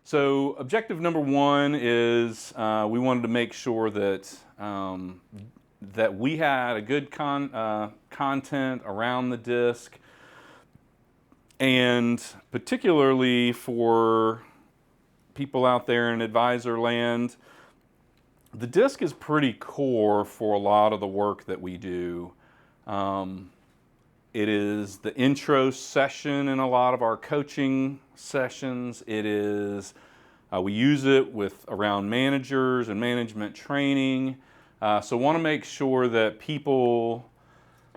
So objective number one is we wanted to make sure that that we had a good content around the disc, and particularly for people out there in advisor land, the disc is pretty core for a lot of the work that we do. It is the intro session in a lot of our coaching sessions. It is, we use it with around managers and management training. So want to make sure that people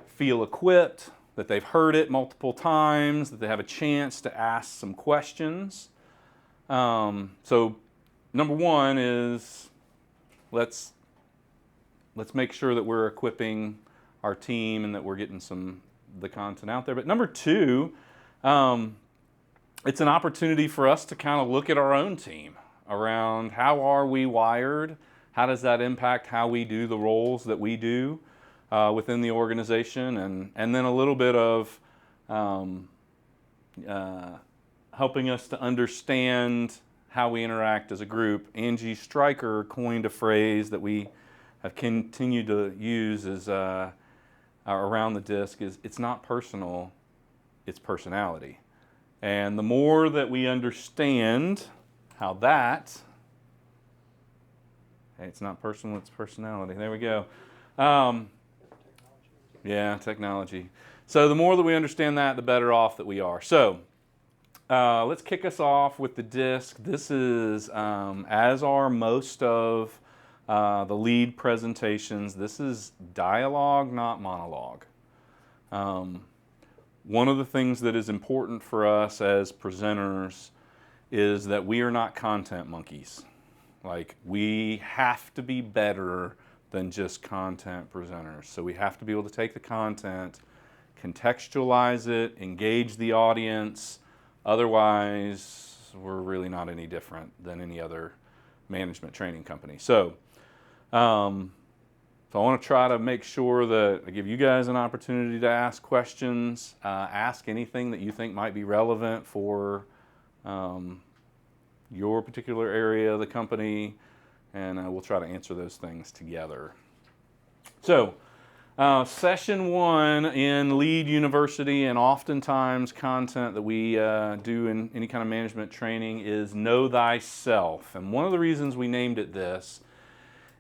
feel equipped, that they've heard it multiple times, that they have a chance to ask some questions. So number one is let's make sure that we're equipping our team and that we're getting the content out there. But number two, it's an opportunity for us to kind of look at our own team around how are we wired, how does that impact how we do the roles that we do within the organization, and then a little bit of helping us to understand how we interact as a group. Angie Stryker coined a phrase that we have continued to use as around the disc is it's not personal, it's personality. And the more that we understand how that, hey, it's not personal, it's personality. There we go. Yeah, technology. So the more that we understand that, the better off that we are. So let's kick us off with the disc. This is, as are most of the lead presentations, this is dialogue, not monologue. One of the things that is important for us as presenters is that we are not content monkeys. Like, we have to be better than just content presenters. So we have to be able to take the content, contextualize it, engage the audience. Otherwise, we're really not any different than any other management training company. So I want to try to make sure that I give you guys an opportunity to ask questions, ask anything that you think might be relevant for your particular area of the company, and we'll try to answer those things together. So, session one in Lead University, and oftentimes content that we do in any kind of management training, is Know Thyself. And one of the reasons we named it this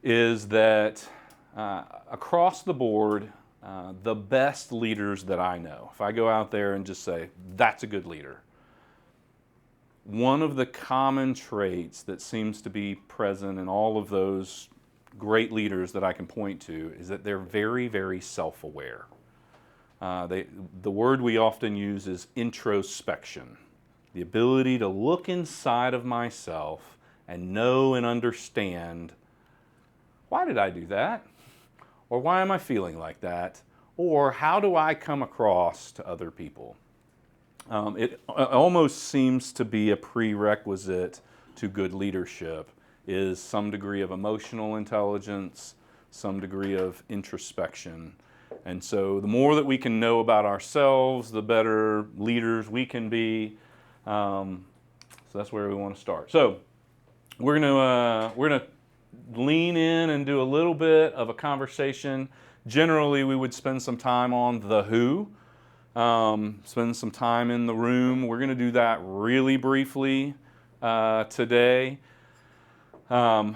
is that across the board, the best leaders that I know, if I go out there and just say, that's a good leader, one of the common traits that seems to be present in all of those great leaders that I can point to is that they're very, very self-aware. The word we often use is introspection, the ability to look inside of myself and know and understand, why did I do that? Or why am I feeling like that? Or how do I come across to other people? It almost seems to be a prerequisite to good leadership is some degree of emotional intelligence, some degree of introspection. And so the more that we can know about ourselves, the better leaders we can be. So that's where we want to start. So we're gonna lean in and do a little bit of a conversation. Generally, we would spend some time on the who, spend some time in the room. We're going to do that really briefly today. We're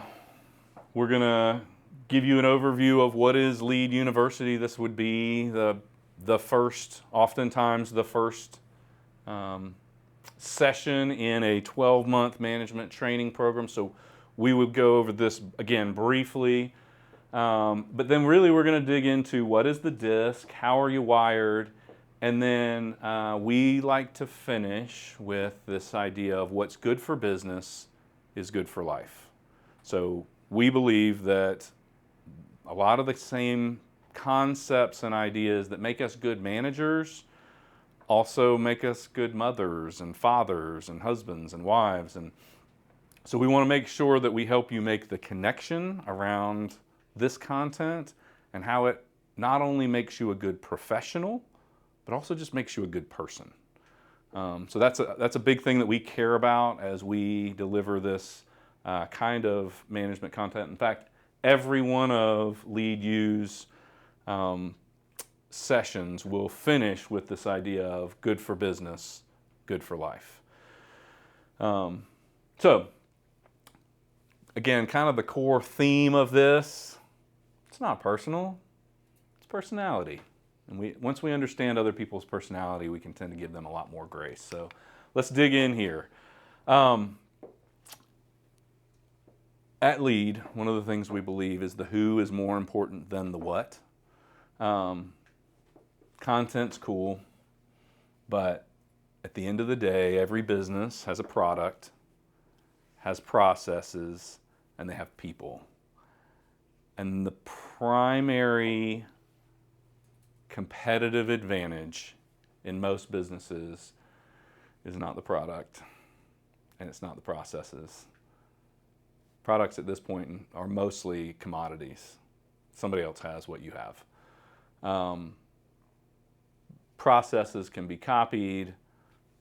going to give you an overview of what is Lead University. This would be the first, oftentimes the first session in a 12-month management training program. So we would go over this again briefly, but then really we're going to dig into what is the disc, how are you wired, and then we like to finish with this idea of what's good for business is good for life. So we believe that a lot of the same concepts and ideas that make us good managers also make us good mothers and fathers and husbands and wives. And so we want to make sure that we help you make the connection around this content and how it not only makes you a good professional, but also just makes you a good person. So that's a big thing that we care about as we deliver this kind of management content. In fact, every one of Lead U's sessions will finish with this idea of good for business, good for life. So again, kind of the core theme of this, it's not personal, it's personality. And once we understand other people's personality, we can tend to give them a lot more grace. So let's dig in here. At Lead, one of the things we believe is the who is more important than the what. Content's cool, but at the end of the day, every business has a product, has processes, and they have people. And the primary competitive advantage in most businesses is not the product, and it's not the processes. Products at this point are mostly commodities. Somebody else has what you have. Processes can be copied.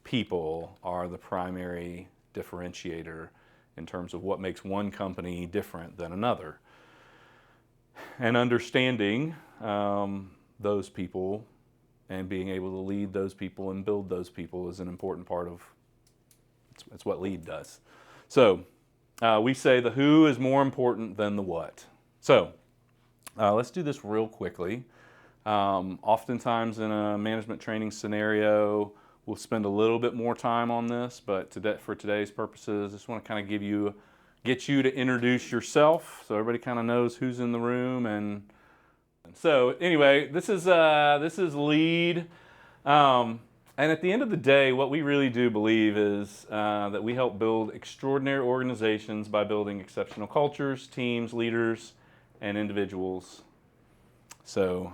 People are the primary differentiator in terms of what makes one company different than another. And understanding those people and being able to lead those people and build those people is an important part of, it's what Lead does. So we say the who is more important than the what. So let's do this real quickly. Oftentimes in a management training scenario, we'll spend a little bit more time on this, but for today's purposes, I just want to kind of get you to introduce yourself so everybody kind of knows who's in the room. And so anyway, this is Lead. And at the end of the day, what we really do believe is that we help build extraordinary organizations by building exceptional cultures, teams, leaders, and individuals. So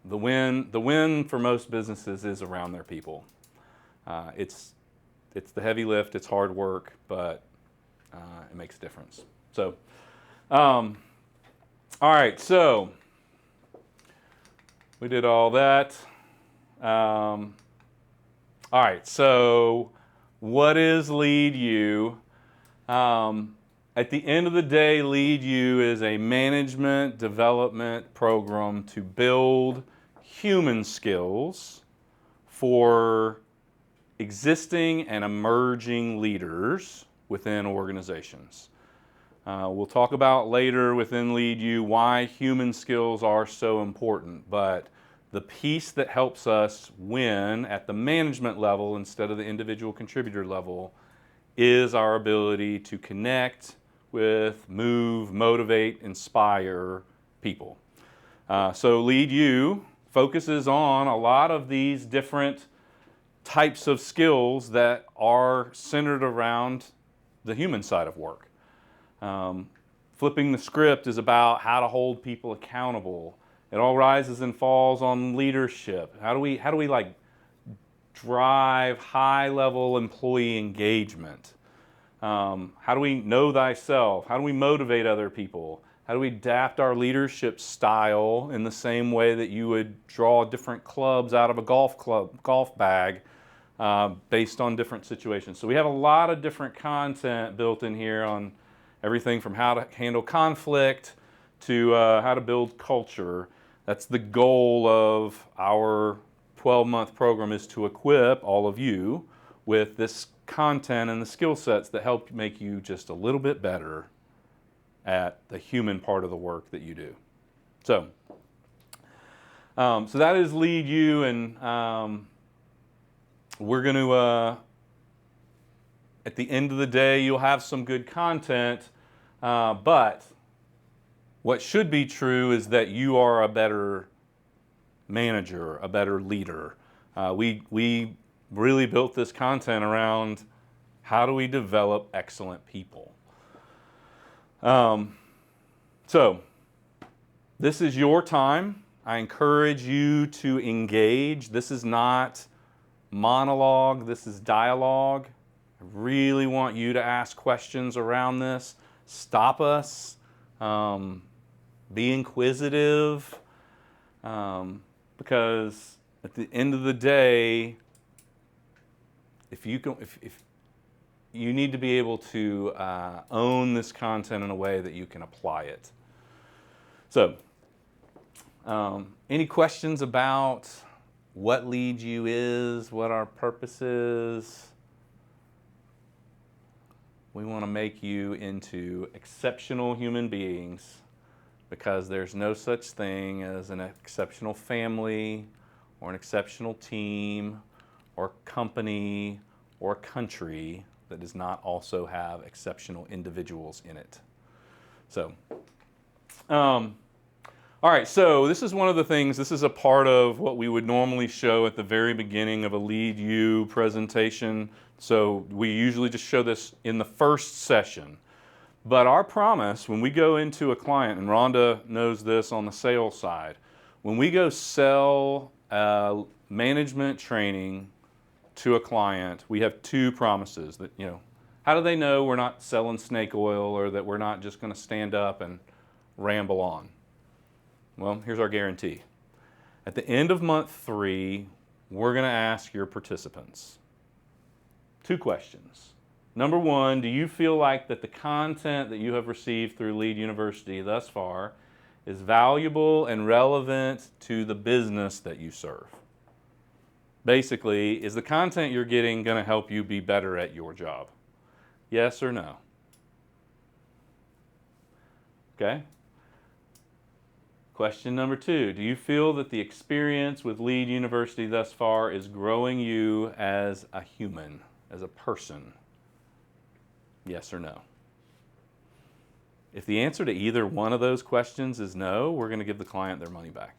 the win for most businesses is around their people. It's the heavy lift, it's hard work, but it makes a difference. So, all right, so we did all that. All right, so what is Lead U? At the end of the day, Lead U is a management development program to build human skills for existing and emerging leaders within organizations. We'll talk about later within Lead U why human skills are so important, but the piece that helps us win at the management level instead of the individual contributor level is our ability to connect with, move, motivate, inspire people. So Lead U focuses on a lot of these different types of skills that are centered around the human side of work. Flipping the script is about how to hold people accountable. It all rises and falls on leadership. How do we like drive high-level employee engagement? How do we know thyself? How do we motivate other people? How do we adapt our leadership style in the same way that you would draw different clubs out of a golf bag based on different situations? So we have a lot of different content built in here on everything from how to handle conflict to how to build culture. That's the goal of our 12-month program, is to equip all of you with this content and the skill sets that help make you just a little bit better at the human part of the work that you do. So that is Lead U, and we're going to, at the end of the day, you'll have some good content, but what should be true is that you are a better manager, a better leader. We really built this content around how do we develop excellent people. So this is your time. I encourage you to engage. This is not monologue, this is dialogue. I really want you to ask questions around this. Stop us. Be inquisitive, because at the end of the day, if you need to be able to own this content in a way that you can apply it. So, any questions about what Lead You is, what our purpose is? We want to make you into exceptional human beings, because there's no such thing as an exceptional family or an exceptional team or company or country that does not also have exceptional individuals in it. So, all right, so this is one of the things, this is a part of what we would normally show at the very beginning of a Lead You presentation. So we usually just show this in the first session. But our promise when we go into a client, and Rhonda knows this on the sales side, when we go sell management training to a client, we have two promises that, how do they know we're not selling snake oil, or that we're not just going to stand up and ramble on? Well, here's our guarantee. At the end of month 3, we're going to ask your participants 2 questions. Number 1, do you feel like that the content that you have received through Lead University thus far is valuable and relevant to the business that you serve? Basically, is the content you're getting going to help you be better at your job? Yes or no? Okay. Question number 2, do you feel that the experience with Lead University thus far is growing you as a human, as a person? Yes or no? If the answer to either one of those questions is no, we're going to give the client their money back.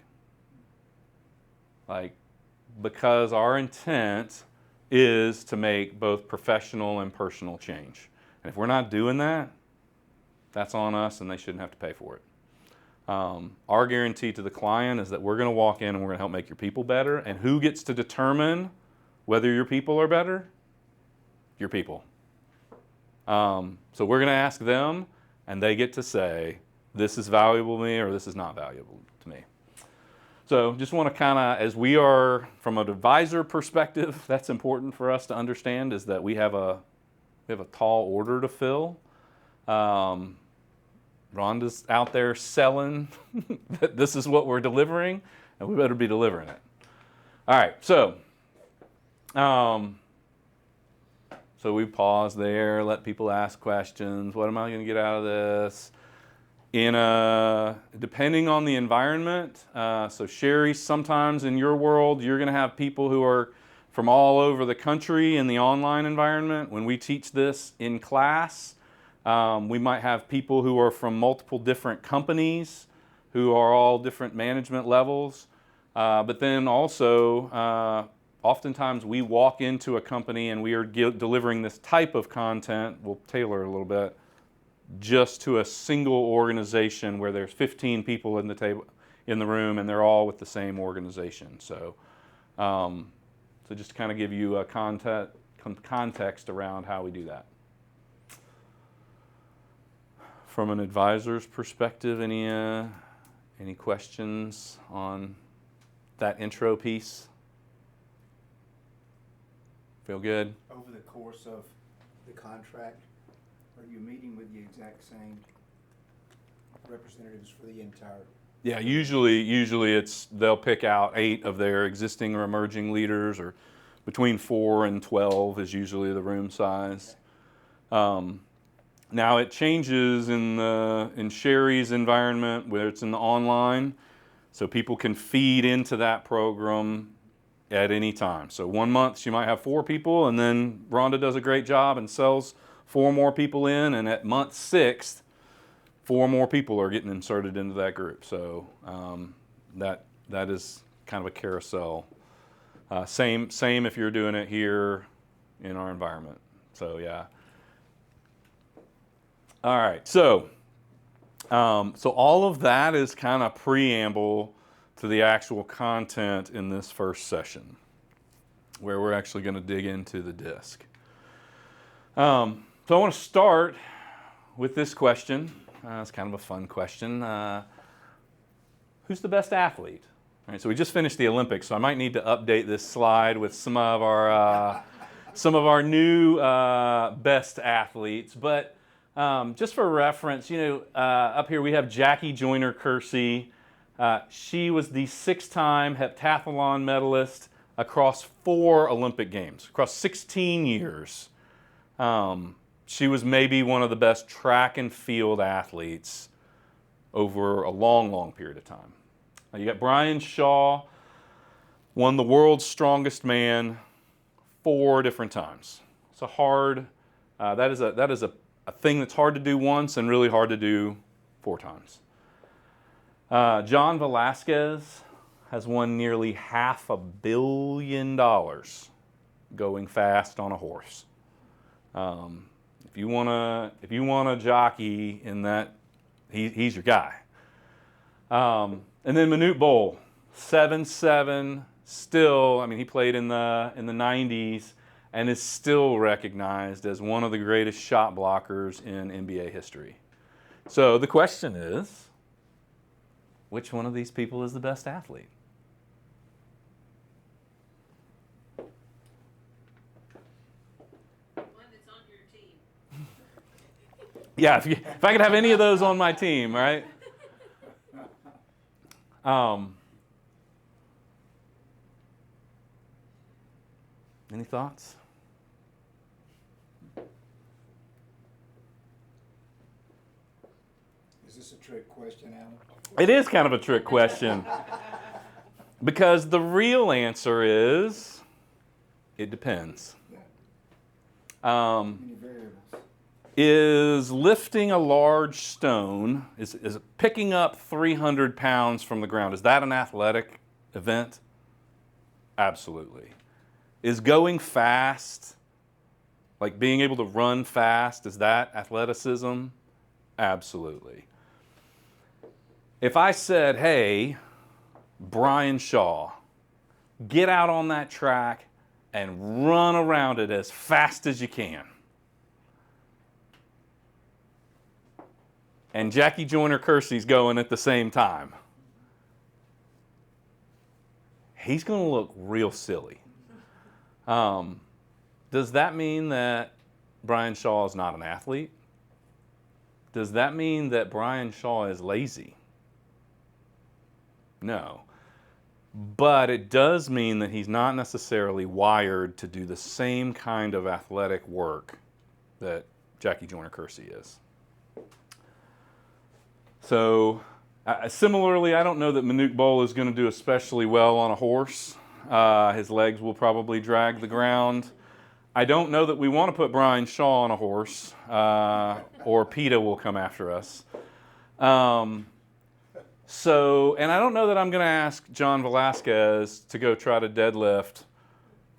Because our intent is to make both professional and personal change. And if we're not doing that, that's on us, and they shouldn't have to pay for it. Our guarantee to the client is that we're going to walk in and we're going to help make your people better. And who gets to determine whether your people are better? Your people. So we're going to ask them, and they get to say, this is valuable to me, or this is not valuable to me. So just want to kind of, as we are, from an advisor perspective, that's important for us to understand, is that we have a tall order to fill. Rhonda's out there selling that this is what we're delivering, and we better be delivering it. All right, so we pause there, let people ask questions. What am I going to get out of this? Depending on the environment, so Sherry, sometimes in your world, you're going to have people who are from all over the country in the online environment. When we teach this in class, we might have people who are from multiple different companies, who are all different management levels. But then also, oftentimes we walk into a company and we are delivering this type of content, we'll tailor it a little bit, just to a single organization where there's 15 people in the room, and they're all with the same organization. So just to kind of give you a context around how we do that. From an advisor's perspective, any questions on that intro piece? Feel good? Over the course of the contract, are you meeting with the exact same representatives for the entire? Yeah, usually they'll pick out 8 of their existing or emerging leaders, or between 4 and 12 is usually the room size. Okay. Now it changes in Sherry's environment, where it's in the online, so people can feed into that program at any time. So 1 month she might have 4 people, and then Rhonda does a great job and sells 4 more people in, and at month 6, 4 more people are getting inserted into that group. So that is kind of a carousel. Same if you're doing it here in our environment. So yeah. All right, so all of that is kind of preamble to the actual content in this first session, where we're actually going to dig into the DISC. So I want to start with this question. It's kind of a fun question. Who's the best athlete? All right, so we just finished the Olympics, so I might need to update this slide with some of our some of our new best athletes. But just for reference, up here we have Jackie Joyner-Kersee. She was the 6-time heptathlon medalist across 4 Olympic Games, across 16 years. She was maybe one of the best track and field athletes over a long, long period of time. Now you got Brian Shaw, won the world's strongest man 4 different times. It's a hard, that is a thing that's hard to do once and really hard to do 4 times. John Velasquez has won nearly $500 million going fast on a horse. If you want a jockey in that, he's your guy. And then Manute Bol, 7'7", still. I mean, he played in the 90s and is still recognized as one of the greatest shot blockers in NBA history. So the question is, which one of these people is the best athlete? Yeah, if I could have any of those on my team, right? Any thoughts? Is this a trick question, Alan? It is kind of a trick question. Because the real answer is, it depends. Many variables. Is lifting a large stone, is picking up 300 pounds from the ground, is that an athletic event? Absolutely. Is going fast, like being able to run fast, is that athleticism? Absolutely. If I said, hey, Brian Shaw, get out on that track and run around it as fast as you can. And Jackie Joyner-Kersee's going at the same time. He's going to look real silly. Does that mean that Brian Shaw is not an athlete? Does that mean that Brian Shaw is lazy? No. But it does mean that he's not necessarily wired to do the same kind of athletic work that Jackie Joyner-Kersee is. So, similarly, I don't know that Manute Bol is going to do especially well on a horse. His legs will probably drag the ground. I don't know that we want to put Brian Shaw on a horse, or PETA will come after us. And I don't know that I'm going to ask John Velasquez to go try to deadlift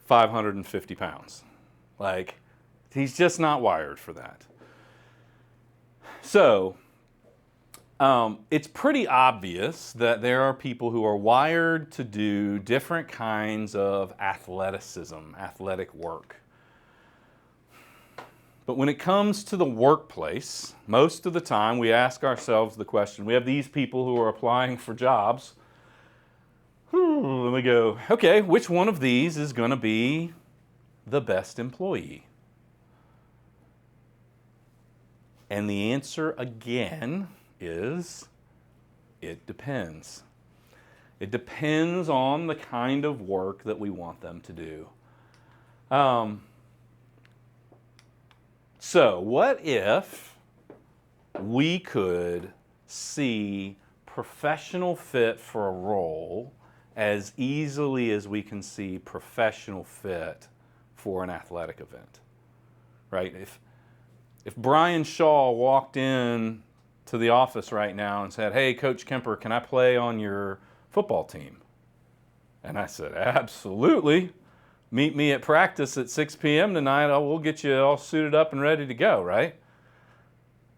550 pounds. Like, he's just not wired for that. So, it's pretty obvious that there are people who are wired to do different kinds of athleticism, athletic work. But when it comes to the workplace, most of the time we ask ourselves the question, we have these people who are applying for jobs, and we go, okay, which one of these is going to be the best employee? And the answer again is, it depends. It depends on the kind of work that we want them to do. So what if we could see professional fit for a role as easily as we can see professional fit for an athletic event, right? If Brian Shaw walked in to the office right now and said, hey, Coach Kemper, can I play on your football team? And I said, absolutely. Meet me at practice at 6 p.m. tonight. We'll get you all suited up and ready to go, right?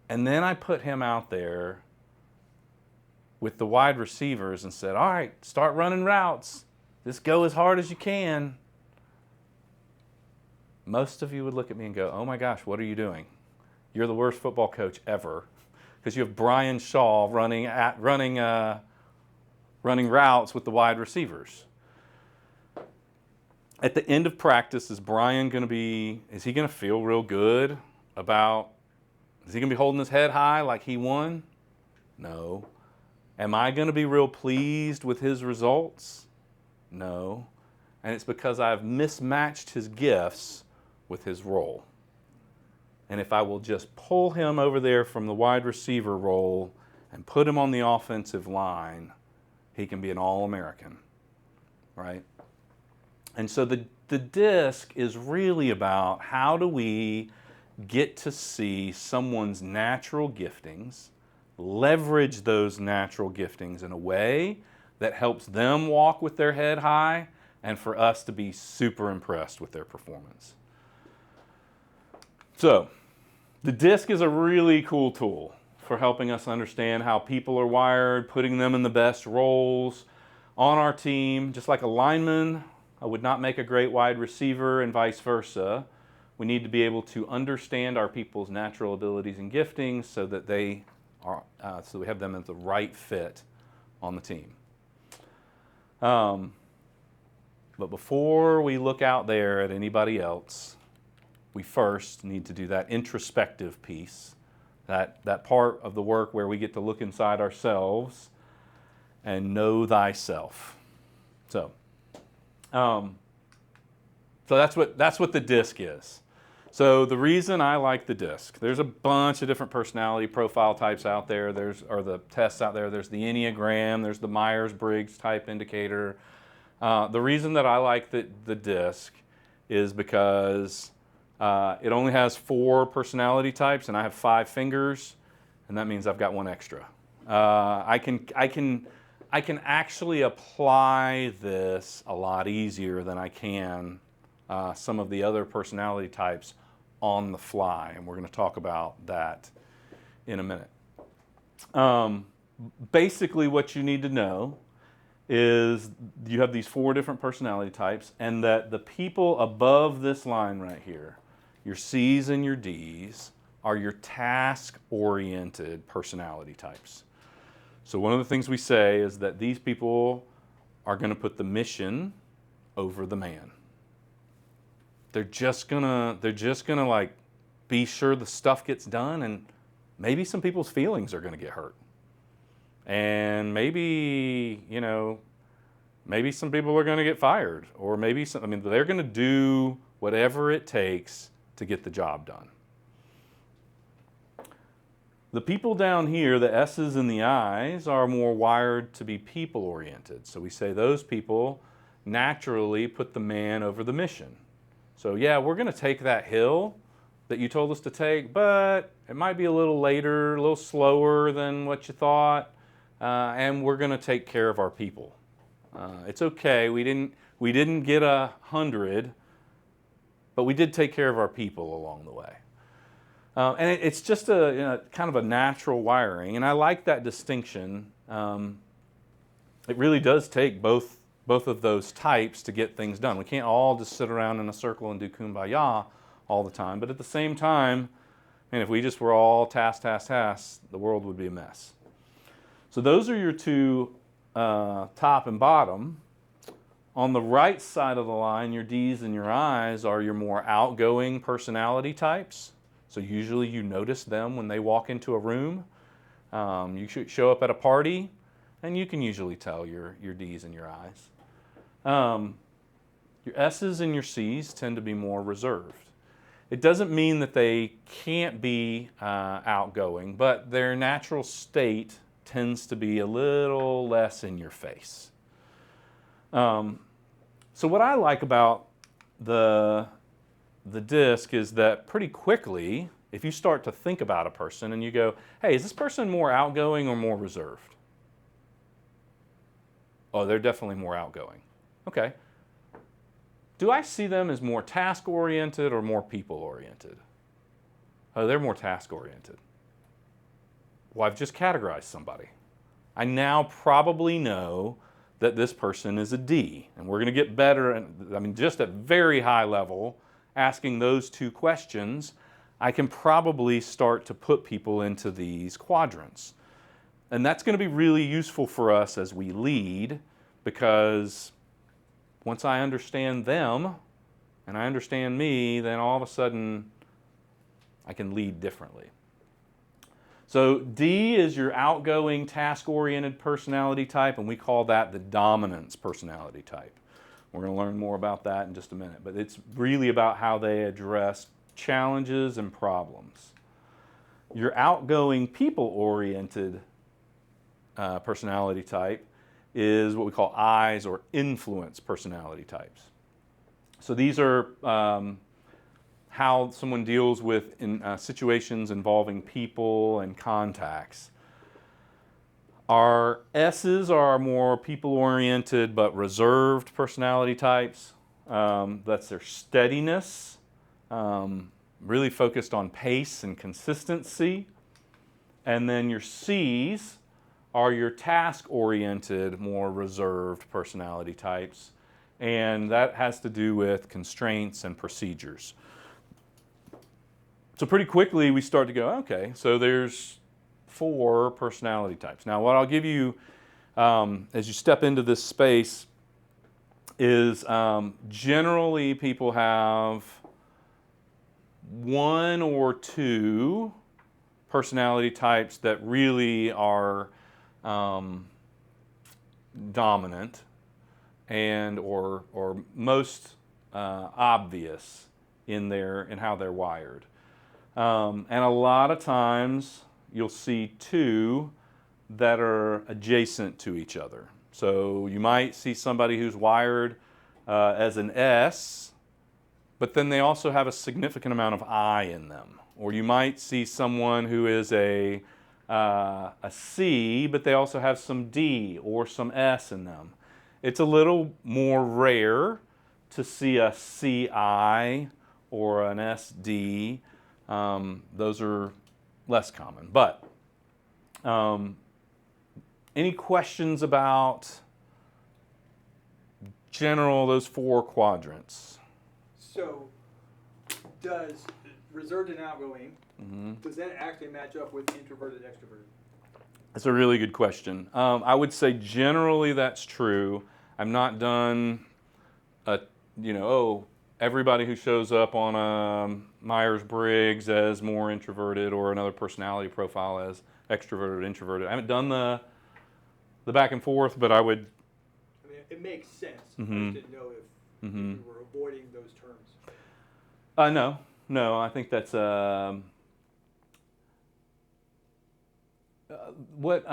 And then I put him out there with the wide receivers and said, all right, start running routes. Just go as hard as you can. Most of you would look at me and go, oh my gosh, what are you doing? You're the worst football coach ever. Because you have Brian Shaw running routes with the wide receivers. At the end of practice, is he going to feel real good about, is he going to be holding his head high like he won? No. Am I going to be real pleased with his results? No. And it's because I've mismatched his gifts with his role. And if I will just pull him over there from the wide receiver role and put him on the offensive line, he can be an All-American, right? And so the disc is really about how do we get to see someone's natural giftings, leverage those natural giftings in a way that helps them walk with their head high, and for us to be super impressed with their performance. So, the disc is a really cool tool for helping us understand how people are wired, putting them in the best roles on our team. Just like a lineman would not make a great wide receiver and vice versa, we need to be able to understand our people's natural abilities and giftings so that they are, so we have them as the right fit on the team. But before we look out there at anybody else, we first need to do that introspective piece, that part of the work where we get to look inside ourselves and know thyself. So that's what the disc is. So the reason I like the disc, there's a bunch of different personality profile types out there. Or the tests out there. There's the Enneagram. There's the Myers-Briggs type indicator. The reason that I like the disc is because it only has 4 personality types, and I have 5 fingers, and that means I've got 1 extra. I can actually apply this a lot easier than I can some of the other personality types on the fly, and we're going to talk about that in a minute. Basically, what you need to know is you have these 4 different personality types, and that the people above this line right here, your C's and your D's, are your task-oriented personality types. So one of the things we say is that these people are going to put the mission over the man. They're just gonna like be sure the stuff gets done, and maybe some people's feelings are gonna get hurt. And maybe some people are gonna get fired, or they're gonna do whatever it takes to get the job done. The people down here, the S's and the I's, are more wired to be people-oriented. So we say those people naturally put the man over the mission. So yeah, we're going to take that hill that you told us to take, but it might be a little later, a little slower than what you thought, and we're going to take care of our people. It's okay. We didn't get 100, but we did take care of our people along the way. And it's just a kind of a natural wiring, and I like that distinction. It really does take both of those types to get things done. We can't all just sit around in a circle and do kumbaya all the time, but at the same time, if we just were all task, the world would be a mess. So those are your 2 top and bottom. On the right side of the line, your D's and your I's are your more outgoing personality types. So usually you notice them when they walk into a room. You should show up at a party, and you can usually tell your D's and your I's. Your S's and your C's tend to be more reserved. It doesn't mean that they can't be outgoing, but their natural state tends to be a little less in your face. So what I like about the disc is that pretty quickly, if you start to think about a person and you go, hey, is this person more outgoing or more reserved? Oh, they're definitely more outgoing. Okay. Do I see them as more task-oriented or more people-oriented? Oh, they're more task-oriented. Well, I've just categorized somebody. I now probably know that this person is a D, and we're going to get better, just at very high level, asking those 2 questions, I can probably start to put people into these quadrants. And that's going to be really useful for us as we lead, because once I understand them and I understand me, then all of a sudden I can lead differently. So D is your outgoing, task-oriented personality type, and we call that the dominance personality type. We're going to learn more about that in just a minute, but it's really about how they address challenges and problems. Your outgoing, people-oriented personality type is what we call I's, or influence personality types. So these are how someone deals with in situations involving people and contacts. Our S's are more people-oriented but reserved personality types. That's their steadiness, really focused on pace and consistency. And then your C's are your task-oriented, more reserved personality types. And that has to do with constraints and procedures. So pretty quickly we start to go, okay, so there's 4 personality types. Now what I'll give you as you step into this space is generally people have 1 or 2 personality types that really are dominant and or most obvious in how they're wired. And a lot of times you'll see 2 that are adjacent to each other. So you might see somebody who's wired as an S, but then they also have a significant amount of I in them. Or you might see someone who is a C, but they also have some D or some S in them. It's a little more rare to see a CI or an SD. Those are less common. But any questions about those 4 quadrants? So, does reserved and outgoing, does that actually match up with introverted, extroverted? That's a really good question. I would say generally that's true. I've not done everybody who shows up on a Myers-Briggs as more introverted or another personality profile as extroverted or introverted. I haven't done the back and forth, but I would. I mean, it makes sense. I just didn't know if you were avoiding those terms. No. I think that's what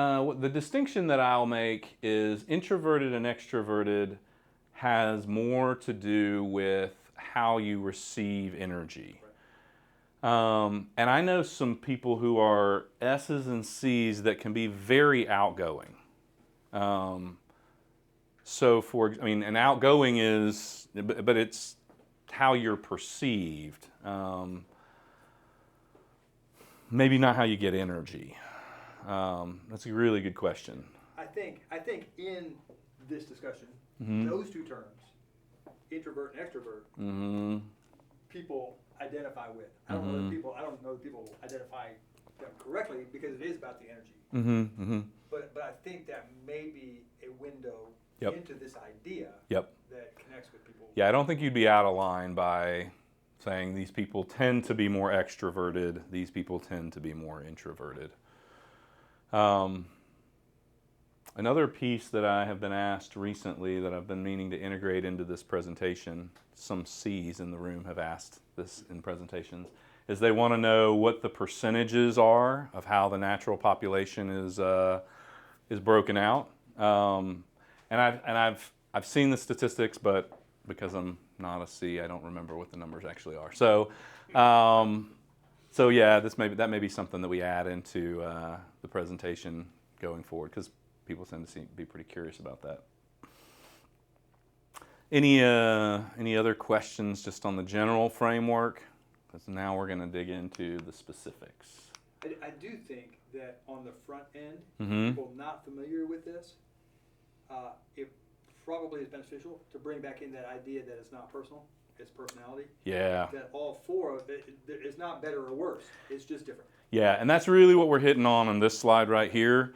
the distinction that I'll make is introverted and extroverted has more to do with how you receive energy. And I know some people who are S's and C's that can be very outgoing. And outgoing is, but it's how you're perceived. Maybe not how you get energy. That's a really good question. I think in this discussion, those 2 terms, introvert and extrovert, people identify with. I don't know that people identify them correctly because it is about the energy. But I think that may be a window into this idea that connects with people. Yeah, I don't think you'd be out of line by saying these people tend to be more extroverted, these people tend to be more introverted. Another piece that I have been asked recently that I've been meaning to integrate into this presentation, some C's in the room have asked this in presentations, is they want to know what the percentages are of how the natural population is broken out. And I've seen the statistics, but because I'm not a C, I don't remember what the numbers actually are. So yeah, that may be something that we add into the presentation going forward, because people tend to be pretty curious about that. Any other questions just on the general framework? Because now we're going to dig into the specifics. I do think that on the front end, people not familiar with this, it probably is beneficial to bring back in that idea that it's not personal, it's personality. Yeah. That all 4 of it, it's not better or worse, it's just different. Yeah, and that's really what we're hitting on this slide right here,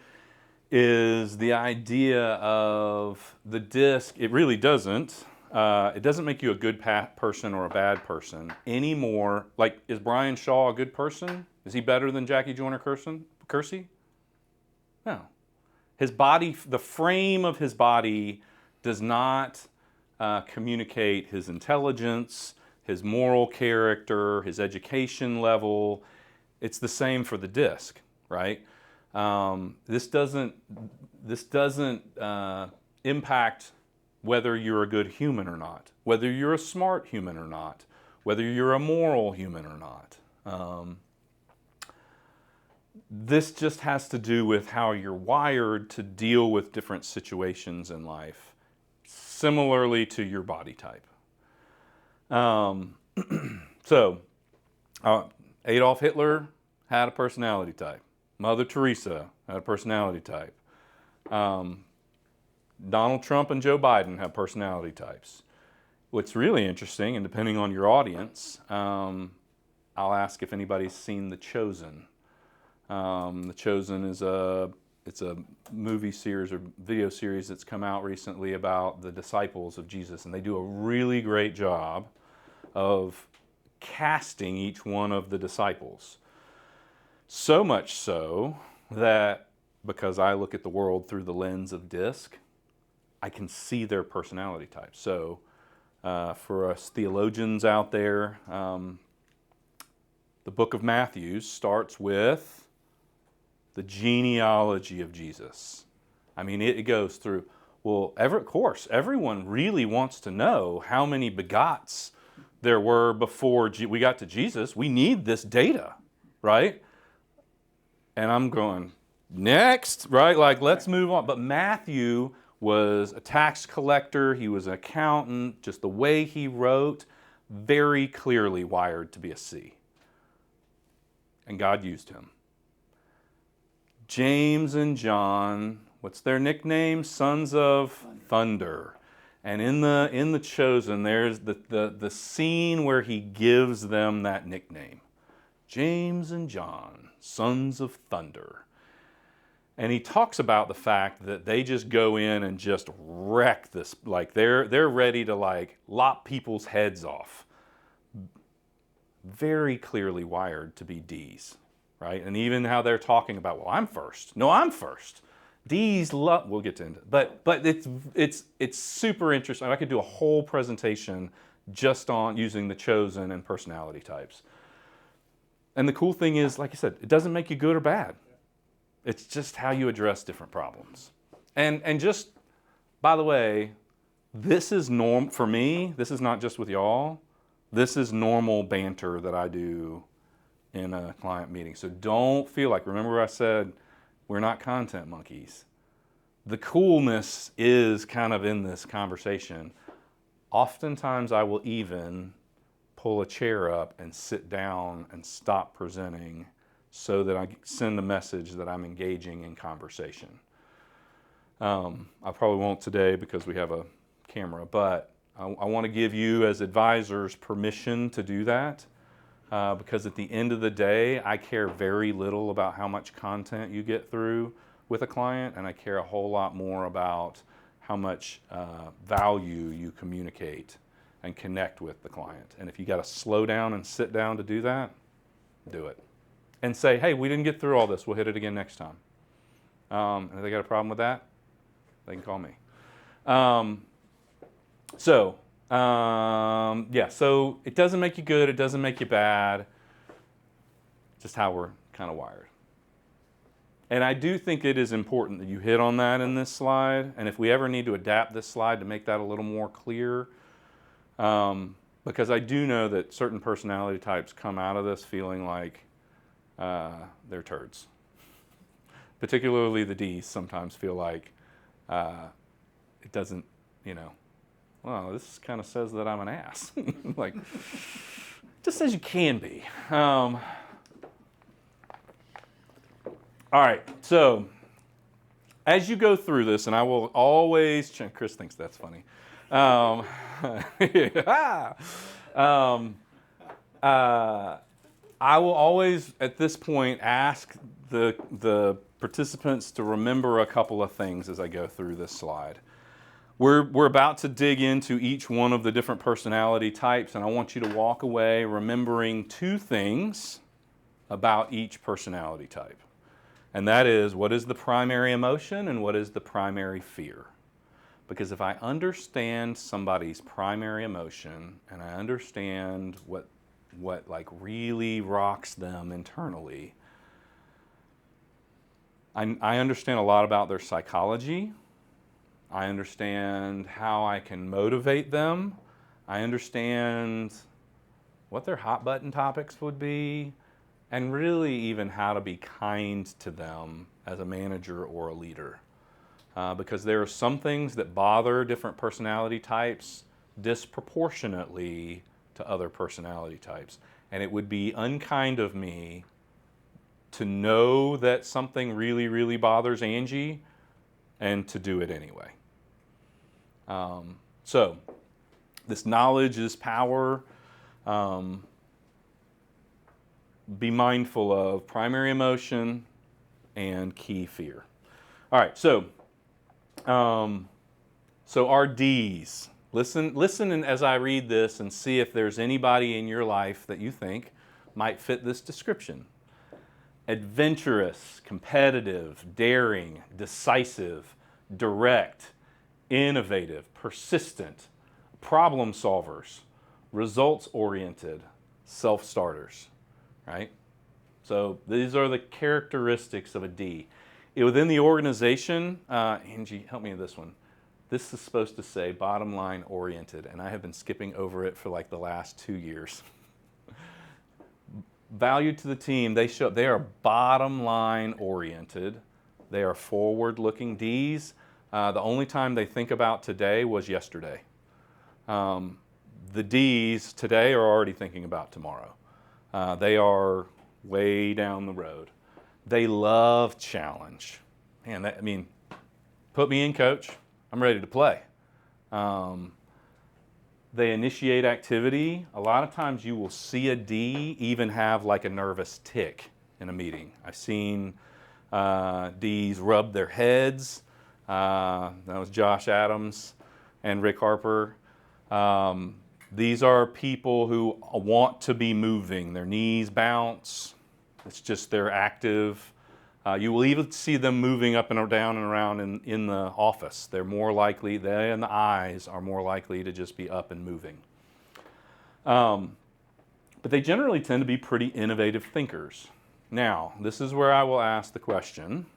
is the idea of the DISC. It really doesn't. it doesn't make you a good person or a bad person anymore. Like, is Brian Shaw a good person? Is he better than Jackie Joyner Kersey? No. His body, the frame of his body does not communicate his intelligence, his moral character, his education level. It's the same for the disc, right? This doesn't impact whether you're a good human or not, whether you're a smart human or not, whether you're a moral human or not. This just has to do with how you're wired to deal with different situations in life, similarly to your body type. Adolf Hitler had a personality type. Mother Teresa had a personality type. Donald Trump and Joe Biden have personality types. What's really interesting, and depending on your audience, I'll ask if anybody's seen The Chosen. The Chosen is it's a movie series or video series that's come out recently about the disciples of Jesus, and they do a really great job of casting each one of the disciples. So much so that because I look at the world through the lens of DISC, I can see their personality types. So for us theologians out there, the book of Matthew starts with the genealogy of Jesus. I mean, it goes through, well, of course, everyone really wants to know how many begots there were before we got to Jesus. We need this data, right? And I'm going, next, right? Like, let's move on. But Matthew was a tax collector. He was an accountant. Just the way he wrote, very clearly wired to be a C. And God used him. James and John, what's their nickname? Sons of Thunder. And in the Chosen, there's the scene where he gives them that nickname. James and John, Sons of Thunder. And he talks about the fact that they just go in and just wreck this. Like, they're ready to, like, lop people's heads off. Very clearly wired to be D's, right? And even how they're talking about, well, I'm first. No, I'm first. D's love. We'll get to it. But it's super interesting. I could do a whole presentation just on using the Chosen and personality types. And the cool thing is, like I said, it doesn't make you good or bad. It's just how you address different problems. And just, by the way, this is norm for me. This is not just with y'all. This is normal banter that I do in a client meeting. So don't feel like, remember I said, we're not content monkeys. The coolness is kind of in this conversation. Oftentimes I will even pull a chair up and sit down and stop presenting so that I send a message that I'm engaging in conversation. I probably won't today because we have a camera, but I want to give you as advisors permission to do that because at the end of the day, I care very little about how much content you get through with a client, and I care a whole lot more about how much value you communicate and connect with the client. And if you got to slow down and sit down to do that, do it. And say, hey, we didn't get through all this. We'll hit it again next time. And if they got a problem with that, they can call me. So it doesn't make you good. It doesn't make you bad. Just how we're kind of wired. And I do think it is important that you hit on that in this slide. And if we ever need to adapt this slide to make that a little more clear, because I do know that certain personality types come out of this feeling like they're turds. Particularly the D's sometimes feel like it doesn't, well, this kind of says that I'm an ass. Like, just says you can be. All right, so as you go through this, and I will always, Chris thinks that's funny. I will always, at this point, ask the participants to remember a couple of things as I go through this slide. We're about to dig into each one of the different personality types, and I want you to walk away remembering two things about each personality type. And that is, what is the primary emotion and what is the primary fear? Because if I understand somebody's primary emotion and I understand what like really rocks them internally, I understand a lot about their psychology. I understand how I can motivate them. I understand what their hot button topics would be, and really even how to be kind to them as a manager or a leader. Because there are some things that bother different personality types disproportionately to other personality types. And it would be unkind of me to know that something really, really bothers Angie and to do it anyway. So, this knowledge is power. Be mindful of primary emotion and key fear. All right, so our D's. Listen and as I read this and see if there's anybody in your life that you think might fit this description. Adventurous, competitive, daring, decisive, direct, innovative, persistent, problem solvers, results-oriented, self-starters, right? So these are the characteristics of a D. Within the organization, Angie, help me with this one. This is supposed to say bottom line oriented, and I have been skipping over it for like the last 2 years. Value to the team, they are bottom line oriented. They are forward looking Ds. The only time they think about today was yesterday. The Ds today are already thinking about tomorrow. They are way down the road. They love challenge. Man, put me in, coach. I'm ready to play. They initiate activity. A lot of times you will see a D even have like a nervous tick in a meeting. I've seen Ds rub their heads. That was Josh Adams and Rick Harper. These are people who want to be moving. Their knees bounce. It's just they're active. You will even see them moving up and down and around in the office. They're more likely, they and the eyes are more likely to just be up and moving. But they generally tend to be pretty innovative thinkers. Now, this is where I will ask the question.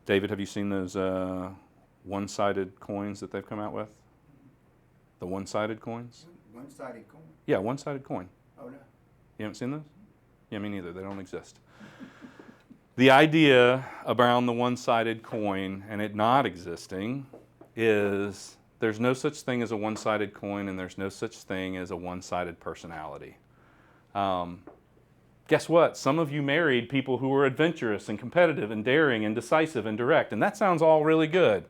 David, have you seen those one-sided coins that they've come out with? The one-sided coins? One-sided coin? Yeah, one-sided coin. Oh, no. You haven't seen those? Yeah, me neither. They don't exist. The idea around the one-sided coin and it not existing is there's no such thing as a one-sided coin and there's no such thing as a one-sided personality. Guess what? Some of you married people who were adventurous and competitive and daring and decisive and direct, and that sounds all really good.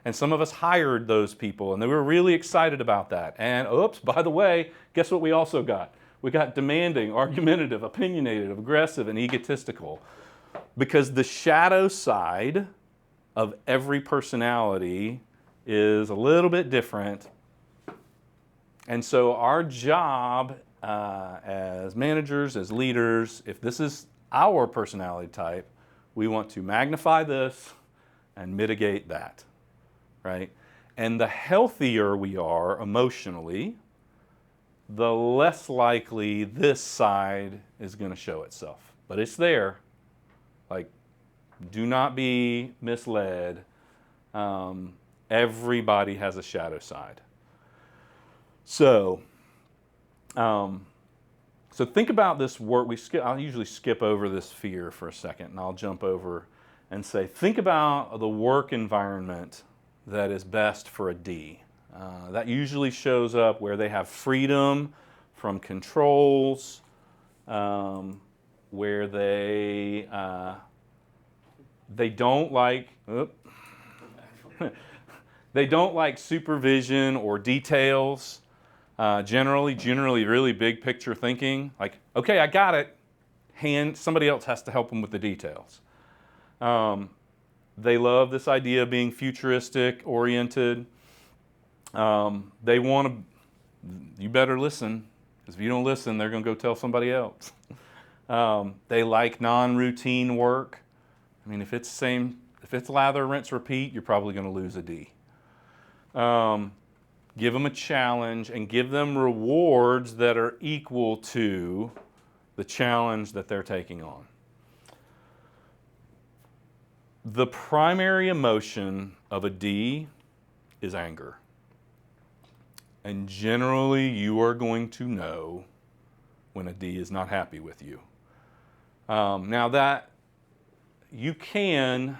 And some of us hired those people and they were really excited about that. And oops, by the way, guess what we also got? We got demanding, argumentative, opinionated, aggressive, and egotistical. Because the shadow side of every personality is a little bit different. And so our job as managers, as leaders, if this is our personality type, we want to magnify this and mitigate that, right? And the healthier we are emotionally, the less likely this side is going to show itself. But it's there. Like, do not be misled. Everybody has a shadow side. So think about this work. I'll usually skip over this fear for a second, and I'll jump over and say, think about the work environment that is best for a D. That usually shows up where they have freedom from controls, where they don't like they don't like supervision or details. Generally really big picture thinking. Like, okay, I got it. Somebody else has to help them with the details. They love this idea of being futuristic oriented. They want to, you better listen, because if you don't listen, they're going to go tell somebody else. They like non-routine work. I mean, if it's lather, rinse, repeat, you're probably going to lose a D. Give them a challenge and give them rewards that are equal to the challenge that they're taking on. The primary emotion of a D is anger. And generally, you are going to know when a D is not happy with you. Now that you can,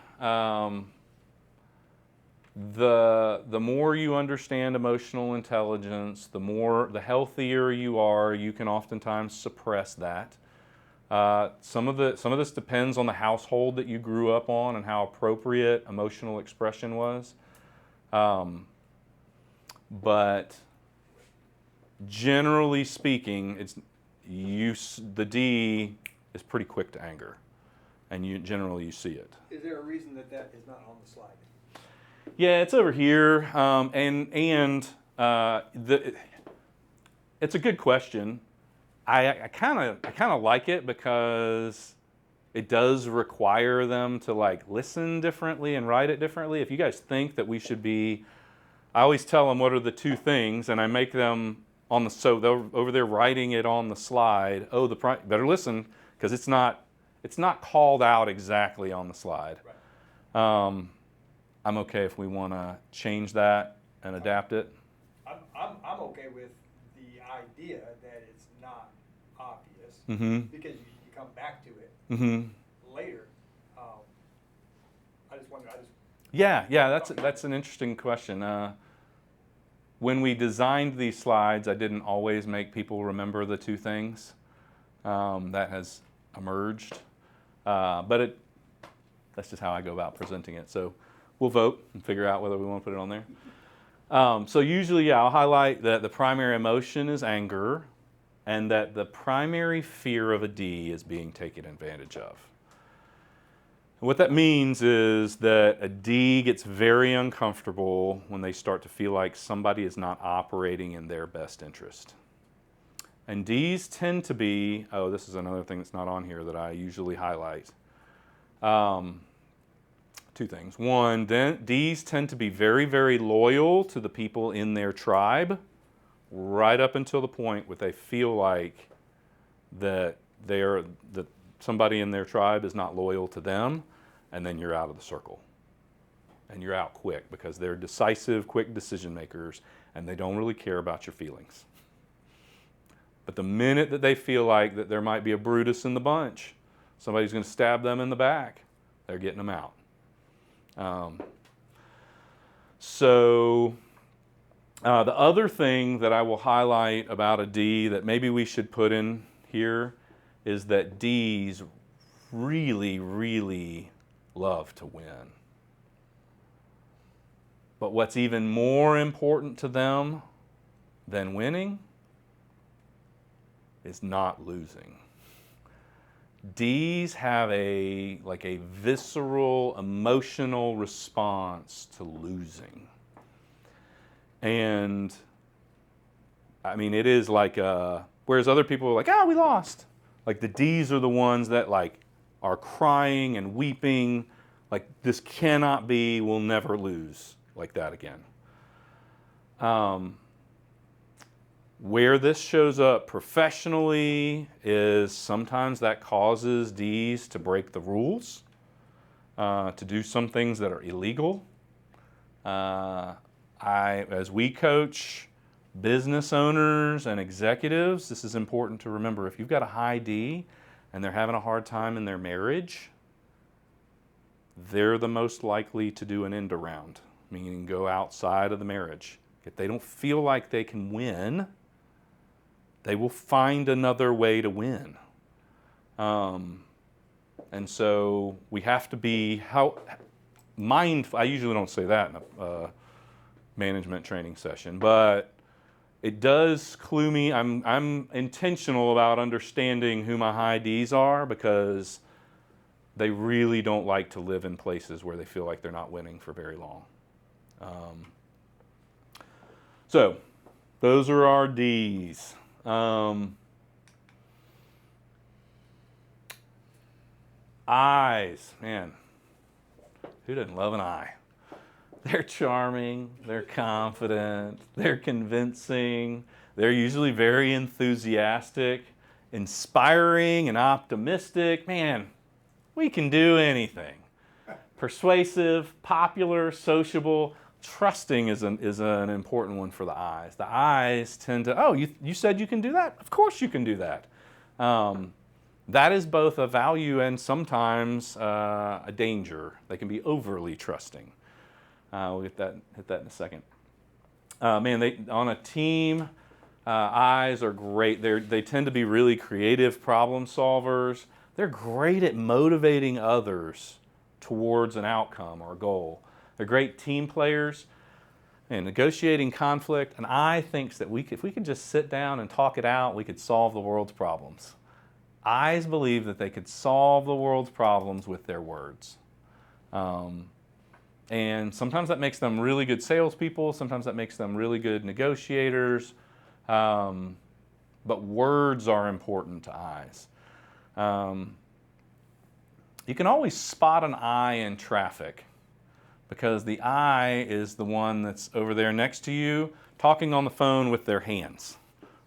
the more you understand emotional intelligence, the healthier you are. You can oftentimes suppress that. Some of this depends on the household that you grew up on and how appropriate emotional expression was. But generally speaking, the D is pretty quick to anger, and generally you see it. Is there a reason that is not on the slide? Yeah, it's over here, it's a good question. I kind of like it because it does require them to like listen differently and write it differently. If you guys think that we should be, I always tell them what are the two things, and I make them so they're over there writing it on the slide. Oh, better listen, because it's not called out exactly on the slide. Right. I'm okay if we want to change that and adapt it. I'm okay with the idea that it's not obvious because you come back to it later. I just wonder. Yeah, that's an interesting question. When we designed these slides, I didn't always make people remember the two things. That has emerged, but that's just how I go about presenting it. So we'll vote and figure out whether we want to put it on there. So usually, I'll highlight that the primary emotion is anger, and that the primary fear of a D is being taken advantage of. And what that means is that a D gets very uncomfortable when they start to feel like somebody is not operating in their best interest. And Ds tend to be, this is another thing that's not on here that I usually highlight. Two things. One, Ds tend to be very, very loyal to the people in their tribe, right up until the point where they feel like that somebody in their tribe is not loyal to them, and then you're out of the circle. And you're out quick because they're decisive, quick decision makers, and they don't really care about your feelings. But the minute that they feel like that there might be a Brutus in the bunch, somebody's going to stab them in the back, they're getting them out. The other thing that I will highlight about a D that maybe we should put in here is that Ds really, really love to win. But what's even more important to them than winning is not losing. Ds have a visceral, emotional response to losing. And I mean, it is whereas other people are like, we lost. Like the Ds are the ones that are crying and weeping, like this cannot be, we'll never lose like that again. Where this shows up professionally is sometimes that causes Ds to break the rules, to do some things that are illegal. As we coach business owners and executives, this is important to remember. If you've got a high D and they're having a hard time in their marriage, they're the most likely to do an end around, meaning go outside of the marriage. If they don't feel like they can win, they will find another way to win. And so we have to be mindful. I usually don't say that in a management training session, but it does clue me. I'm intentional about understanding who my high Ds are because they really don't like to live in places where they feel like they're not winning for very long. So, those are our D's. I's, man, who doesn't love an I? They're charming, they're confident, they're convincing, they're usually very enthusiastic, inspiring, and optimistic. Man, we can do anything. Persuasive, popular, sociable, trusting is an important one for the I's. The I's tend to, oh, you said you can do that? Of course you can do that. That is both a value and sometimes a danger. They can be overly trusting. We'll hit that in a second. Man, on a team, I's are great. They tend to be really creative problem solvers. They're great at motivating others towards an outcome or a goal. They're great team players. And negotiating conflict, an I thinks that if we could just sit down and talk it out, we could solve the world's problems. I's believe that they could solve the world's problems with their words. And sometimes that makes them really good salespeople. Sometimes that makes them really good negotiators. But words are important to I's. You can always spot an I in traffic because the I is the one that's over there next to you talking on the phone with their hands,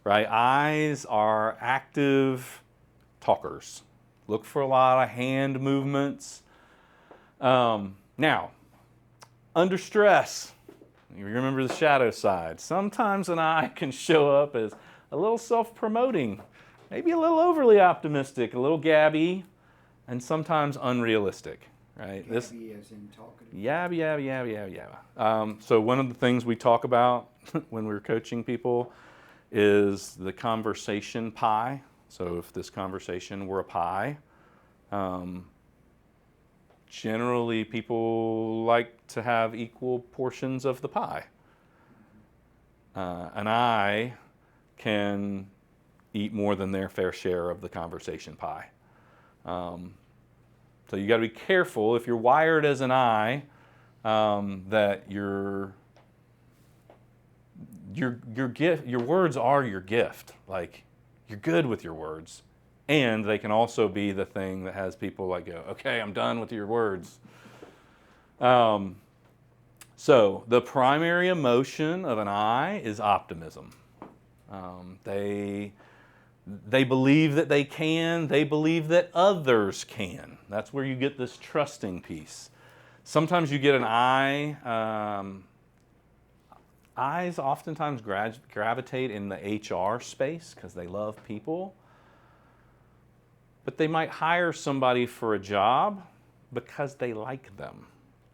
right? I's are active talkers. Look for a lot of hand movements. Now, under stress, you remember the shadow side. Sometimes an I can show up as a little self-promoting, maybe a little overly optimistic, a little gabby, and sometimes unrealistic, right? Gabby as in talkative. Yabba. So one of the things we talk about when we're coaching people is the conversation pie. So if this conversation were a pie, generally people like to have equal portions of the pie. An I can eat more than their fair share of the conversation pie. So you got to be careful if you're wired as an I, that your gift, your words are your gift. Like, you're good with your words, and they can also be the thing that has people like go, okay, I'm done with your words. So the primary emotion of an I is optimism. They believe that they can. They believe that others can. That's where you get this trusting piece. Sometimes you get an I. I's oftentimes gravitate in the HR space because they love people. But they might hire somebody for a job because they like them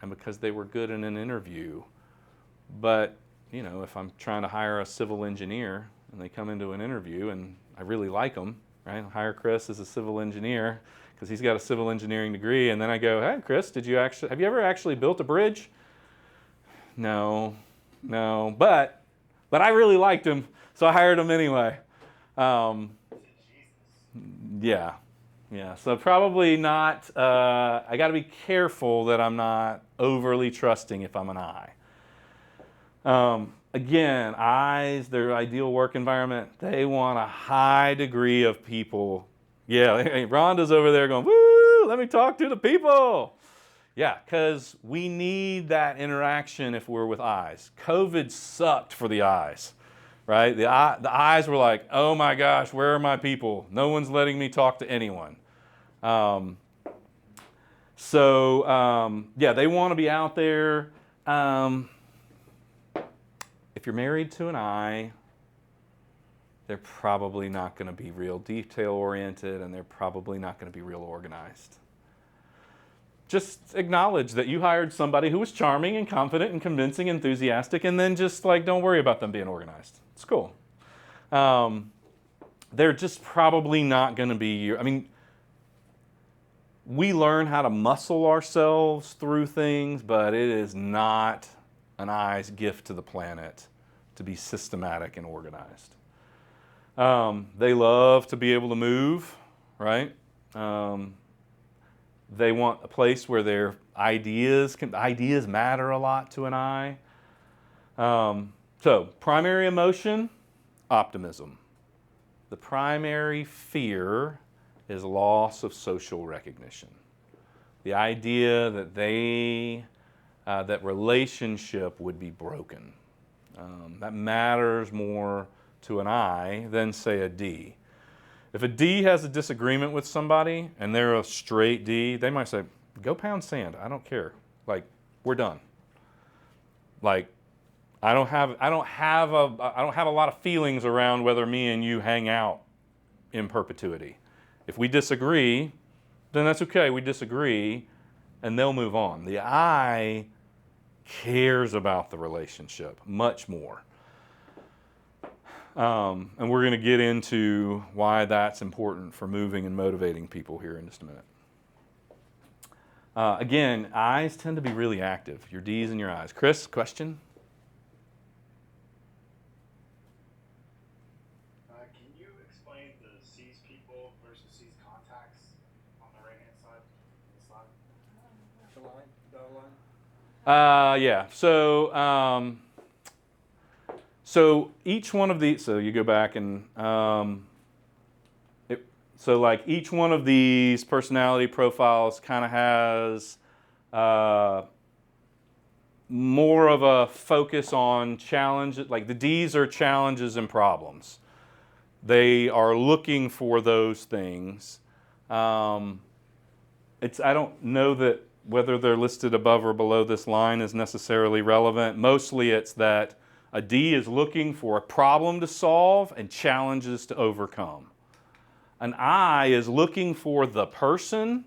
and because they were good in an interview. But, you know, if I'm trying to hire a civil engineer and they come into an interview and I really like them, right? I'll hire Chris as a civil engineer because he's got a civil engineering degree. And then I go, hey, Chris, have you ever actually built a bridge? No, but I really liked him, so I hired him anyway. Yeah. So probably not. I got to be careful that I'm not overly trusting if I'm an I. Again, I's, their ideal work environment, they want a high degree of people. Yeah, Rhonda's over there going, woo, let me talk to the people. Yeah, because we need that interaction if we're with I's. COVID sucked for the I's, right? The I's were like, oh my gosh, where are my people? No one's letting me talk to anyone. Yeah, they want to be out there. If you're married to an I, they're probably not going to be real detail-oriented, and they're probably not going to be real organized. Just acknowledge that you hired somebody who was charming and confident and convincing, enthusiastic, and then just like don't worry about them being organized. It's cool. They're just probably not going to be we learn how to muscle ourselves through things, but it is not an I's gift to the planet to be systematic and organized. They love to be able to move, right? They want a place where their ideas matter a lot to an I. So, primary emotion, optimism. The primary fear is loss of social recognition. The idea that that relationship would be broken. That matters more to an I than, say, a D. If a D has a disagreement with somebody and they're a straight D, they might say, go pound sand, I don't care. Like, we're done. Like, I don't have a lot of feelings around whether me and you hang out in perpetuity. If we disagree, then that's okay, we disagree, and they'll move on. The I cares about the relationship much more. And we're going to get into why that's important for moving and motivating people here in just a minute. Again, I's tend to be really active. Your D's and your I's. Chris, question? Can you explain the C's people versus C's contacts on the right-hand side of the slide? The line, dotted line? Yeah. So each one of these. So you go back and so like each one of these personality profiles kind of has more of a focus on challenge. Like the D's are challenges and problems. They are looking for those things. I don't know that whether they're listed above or below this line is necessarily relevant. Mostly it's that a D is looking for a problem to solve and challenges to overcome. An I is looking for the person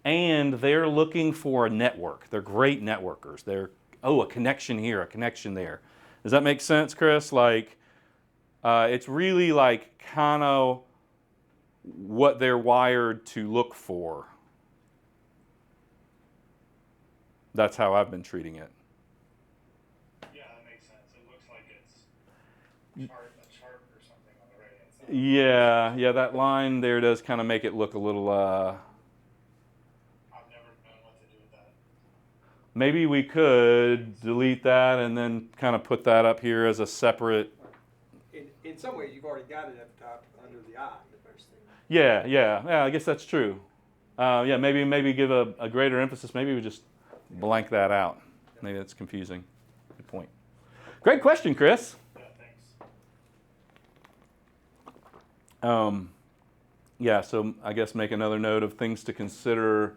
and they're looking for a network. They're great networkers. They're, a connection here, a connection there. Does that make sense, Chris? Like, it's really like kind of what they're wired to look for. That's how I've been treating it. Yeah, that makes sense. It looks like it's a chart or something on the right-hand side. Yeah, that line there does kind of make it look a little, I've never known what to do with that. maybe we could delete that and then kind of put that up here as a separate. In some ways, you've already got it at the top under the I. Yeah, I guess that's true. Maybe give a greater emphasis. Maybe we just blank that out. Maybe that's confusing. Good point. Great question, Chris. Yeah, thanks. So I guess make another note of things to consider.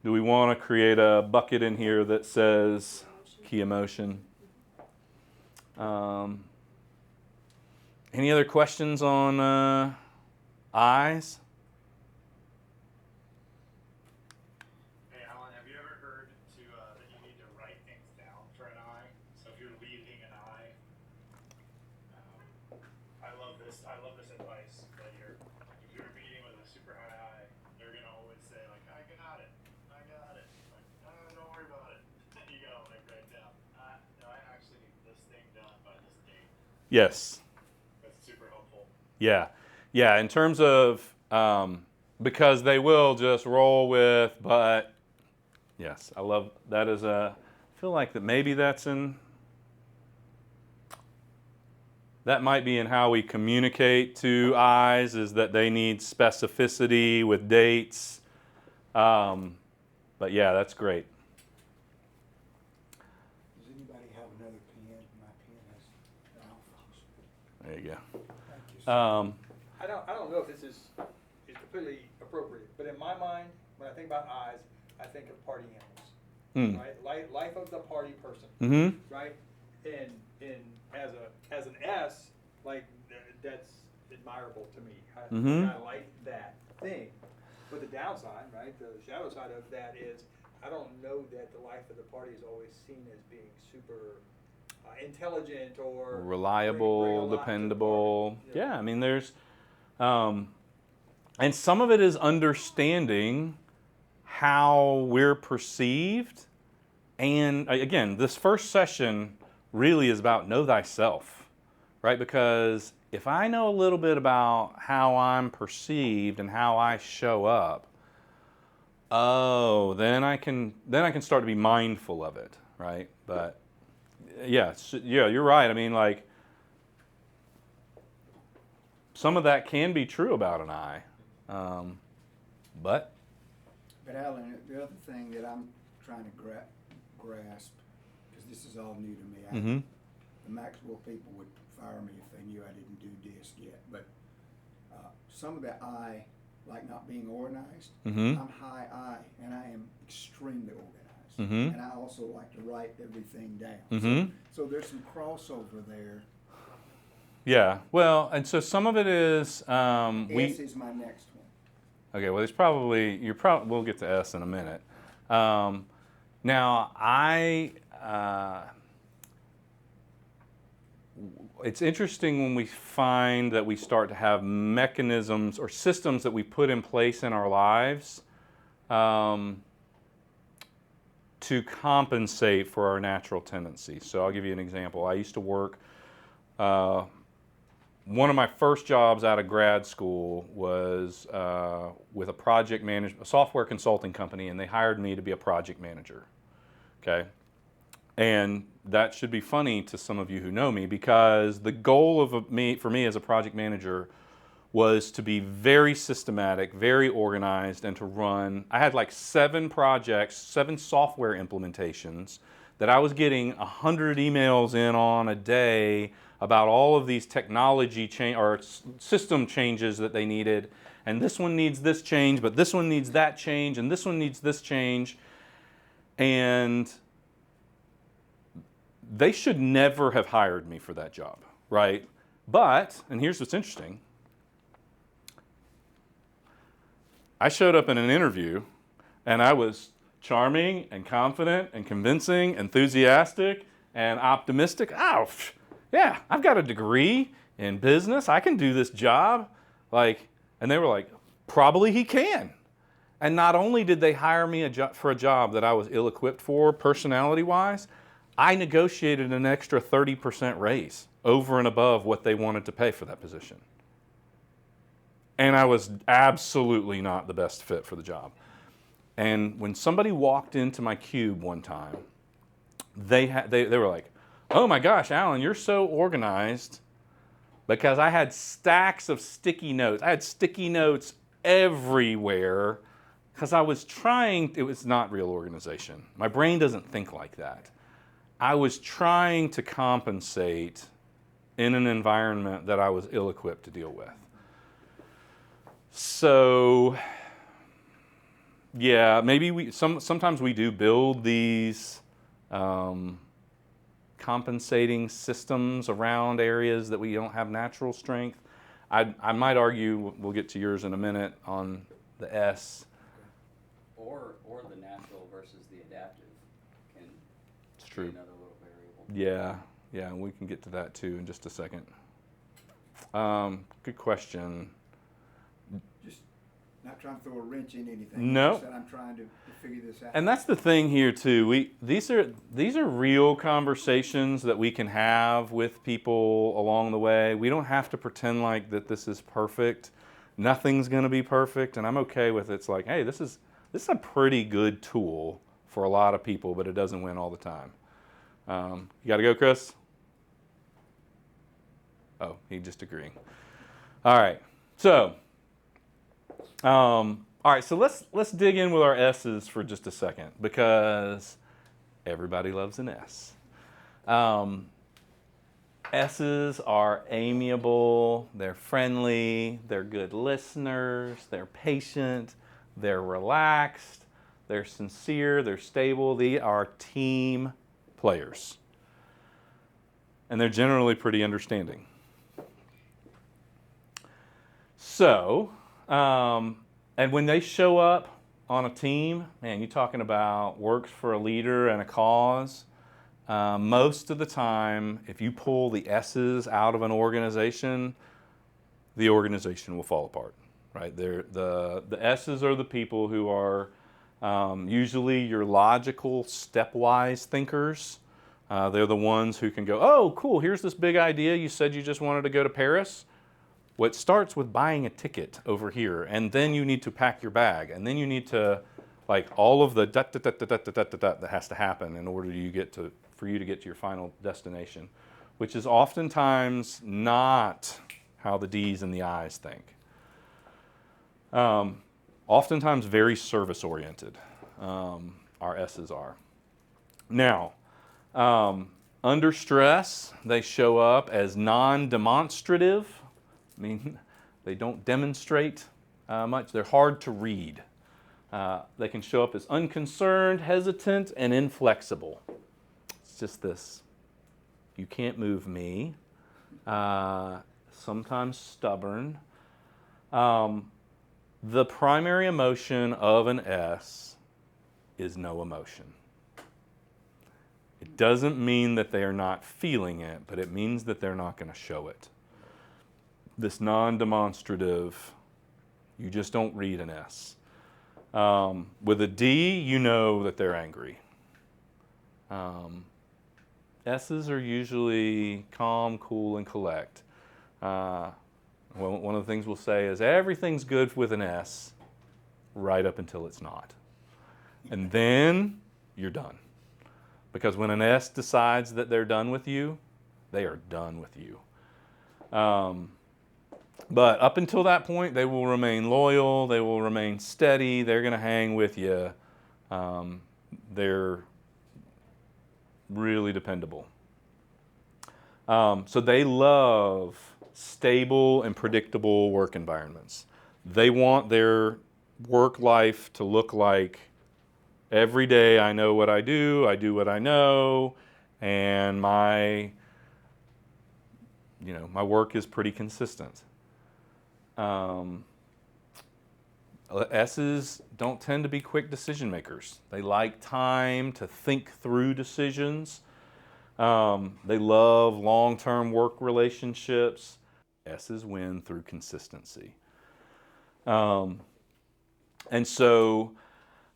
Do we want to create a bucket in here that says key emotion? Any other questions on I's? Hey, Alan, have you ever heard that you need to write things down for an I? So if you're leading an I love this advice that if you're meeting with a super high I, they're gonna always say like, I got it. Like, don't worry about it. You gotta like write down. No, I actually need this thing done by this date. Yes. That's super helpful. Yeah. In terms of because they will just roll with, but yes, I love that. I feel like that maybe that might be in how we communicate to I's, is that they need specificity with dates. But yeah, that's great. Does anybody have another pen? My pen has malfunctioned. There you go. Thank you, sir. I don't know if this is completely appropriate, but in my mind, when I think about I's, I think of party animals, right? Life of the party person, Mm-hmm. right? And as an S, like that's admirable to me. I like that thing. But the downside, right? The shadow side of that is I don't know that the life of the party is always seen as being super intelligent or Reliable, bring a lot to the dependable. party. Yeah, I mean, there's, and some of it is understanding how we're perceived. And again, this first session really is about know thyself, right? Because if I know a little bit about how I'm perceived and how I show up, then I can start to be mindful of it, right? But yeah, yeah, you're right. I mean, like, some of that can be true about an I. But, But Alan, the other thing that I'm trying to grasp, because this is all new to me, mm-hmm, the Maxwell people would fire me if they knew I didn't do this yet, but some of the I, like not being organized, mm-hmm, I'm high I, and I am extremely organized. mm-hmm, And I also like to write everything down. mm-hmm. So there's some crossover there. Yeah, well, and so some of it is, S is my next one. okay, well, there's probably, we'll get to S in a minute. Now, it's interesting when we find that we start to have mechanisms or systems that we put in place in our lives to compensate for our natural tendencies. So I'll give you an example. I used to work, one of my first jobs out of grad school was with a project management, a software consulting company, and they hired me to be a project manager. Okay? And that should be funny to some of you who know me, because the goal of for me as a project manager was to be very systematic, very organized, and to run. I had like 7 projects, 7 software implementations that I was getting 100 emails in on a day about all of these technology system changes that they needed. And this one needs this change, but this one needs that change, and this one needs this change. And they should never have hired me for that job, right? But, and here's what's interesting, I showed up in an interview and I was charming and confident and convincing, enthusiastic and optimistic. Oh, yeah, I've got a degree in business. I can do this job. And they were like, probably he can. And not only did they hire me for a job that I was ill-equipped for personality-wise, I negotiated an extra 30% raise over and above what they wanted to pay for that position. And I was absolutely not the best fit for the job. And when somebody walked into my cube one time, they were like, oh my gosh, Alan, you're so organized, because I had stacks of sticky notes. I had sticky notes everywhere because I was trying, it was not real organization. My brain doesn't think like that. I was trying to compensate in an environment that I was ill-equipped to deal with. So, yeah, maybe sometimes we do build these compensating systems around areas that we don't have natural strength. I might argue, we'll get to yours in a minute, on the S. Or the natural versus the adaptive can It's be true. another little variable. Yeah, we can get to that too in just a second. Good question. Just not trying to throw a wrench in anything. No. Just that I'm trying to figure this out. And that's the thing here too. These are real conversations that we can have with people along the way. We don't have to pretend like that this is perfect. Nothing's going to be perfect, and I'm okay with it. It's like, hey, this is a pretty good tool for a lot of people, but it doesn't win all the time. You got to go, Chris? Oh, he just agreeing. All right. So, so let's dig in with our S's for just a second, because everybody loves an S. S's are amiable, they're friendly, they're good listeners, they're patient, they're relaxed, they're sincere, they're stable. They are team players. And they're generally pretty understanding. So, and when they show up on a team, man, you're talking about works for a leader and a cause. Most of the time, if you pull the S's out of an organization, the organization will fall apart, right? The S's are the people who are usually your logical, stepwise thinkers. They're the ones who can go, oh, cool, here's this big idea. You said you just wanted to go to Paris. Well, it starts with buying a ticket over here, and then you need to pack your bag, and then you need to, like, all of the that has to happen in order you get to for you to get to your final destination, which is oftentimes not how the D's and the I's think. Oftentimes very service-oriented, our S's are. Now, under stress, they show up as non-demonstrative. I mean, they don't demonstrate much. They're hard to read. They can show up as unconcerned, hesitant, and inflexible. It's just this. You can't move me. Sometimes stubborn. The primary emotion of an S is no emotion. It doesn't mean that they are not feeling it, but it means that they're not going to show it. This non-demonstrative, you just don't read an S. With a D, you know that they're angry. S's are usually calm, cool, and collect. One of the things we'll say is everything's good with an S right up until it's not. And then you're done. Because when an S decides that they're done with you, they are done with you. But up until that point, they will remain loyal, they will remain steady, they're going to hang with you. They're really dependable. So they love stable and predictable work environments. They want their work life to look like every day I know what I do what I know, and my work is pretty consistent. S's don't tend to be quick decision makers. They like time to think through decisions. They love long-term work relationships. S's win through consistency. And so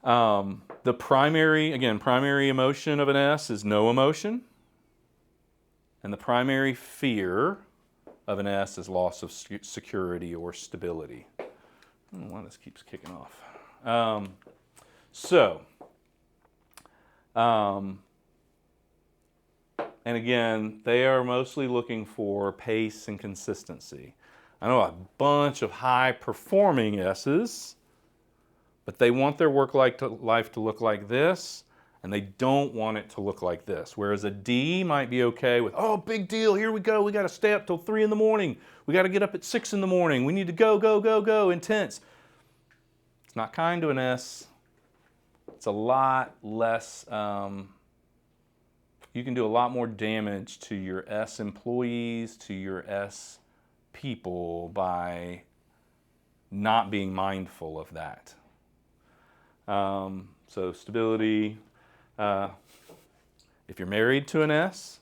the primary emotion of an S is no emotion. And the primary fear of an S is loss of security or stability. I don't know why this keeps kicking off. And again, they are mostly looking for pace and consistency. I know a bunch of high-performing S's, but they want their work life to look like this, and they don't want it to look like this. Whereas a D might be okay with, oh, big deal, here we go, we got to stay up till 3 in the morning. We got to get up at 6 in the morning. We need to go, go, go, go, intense. It's not kind to an S. It's a lot less, you can do a lot more damage to your S employees, to your S people by not being mindful of that. So stability. If you're married to an S,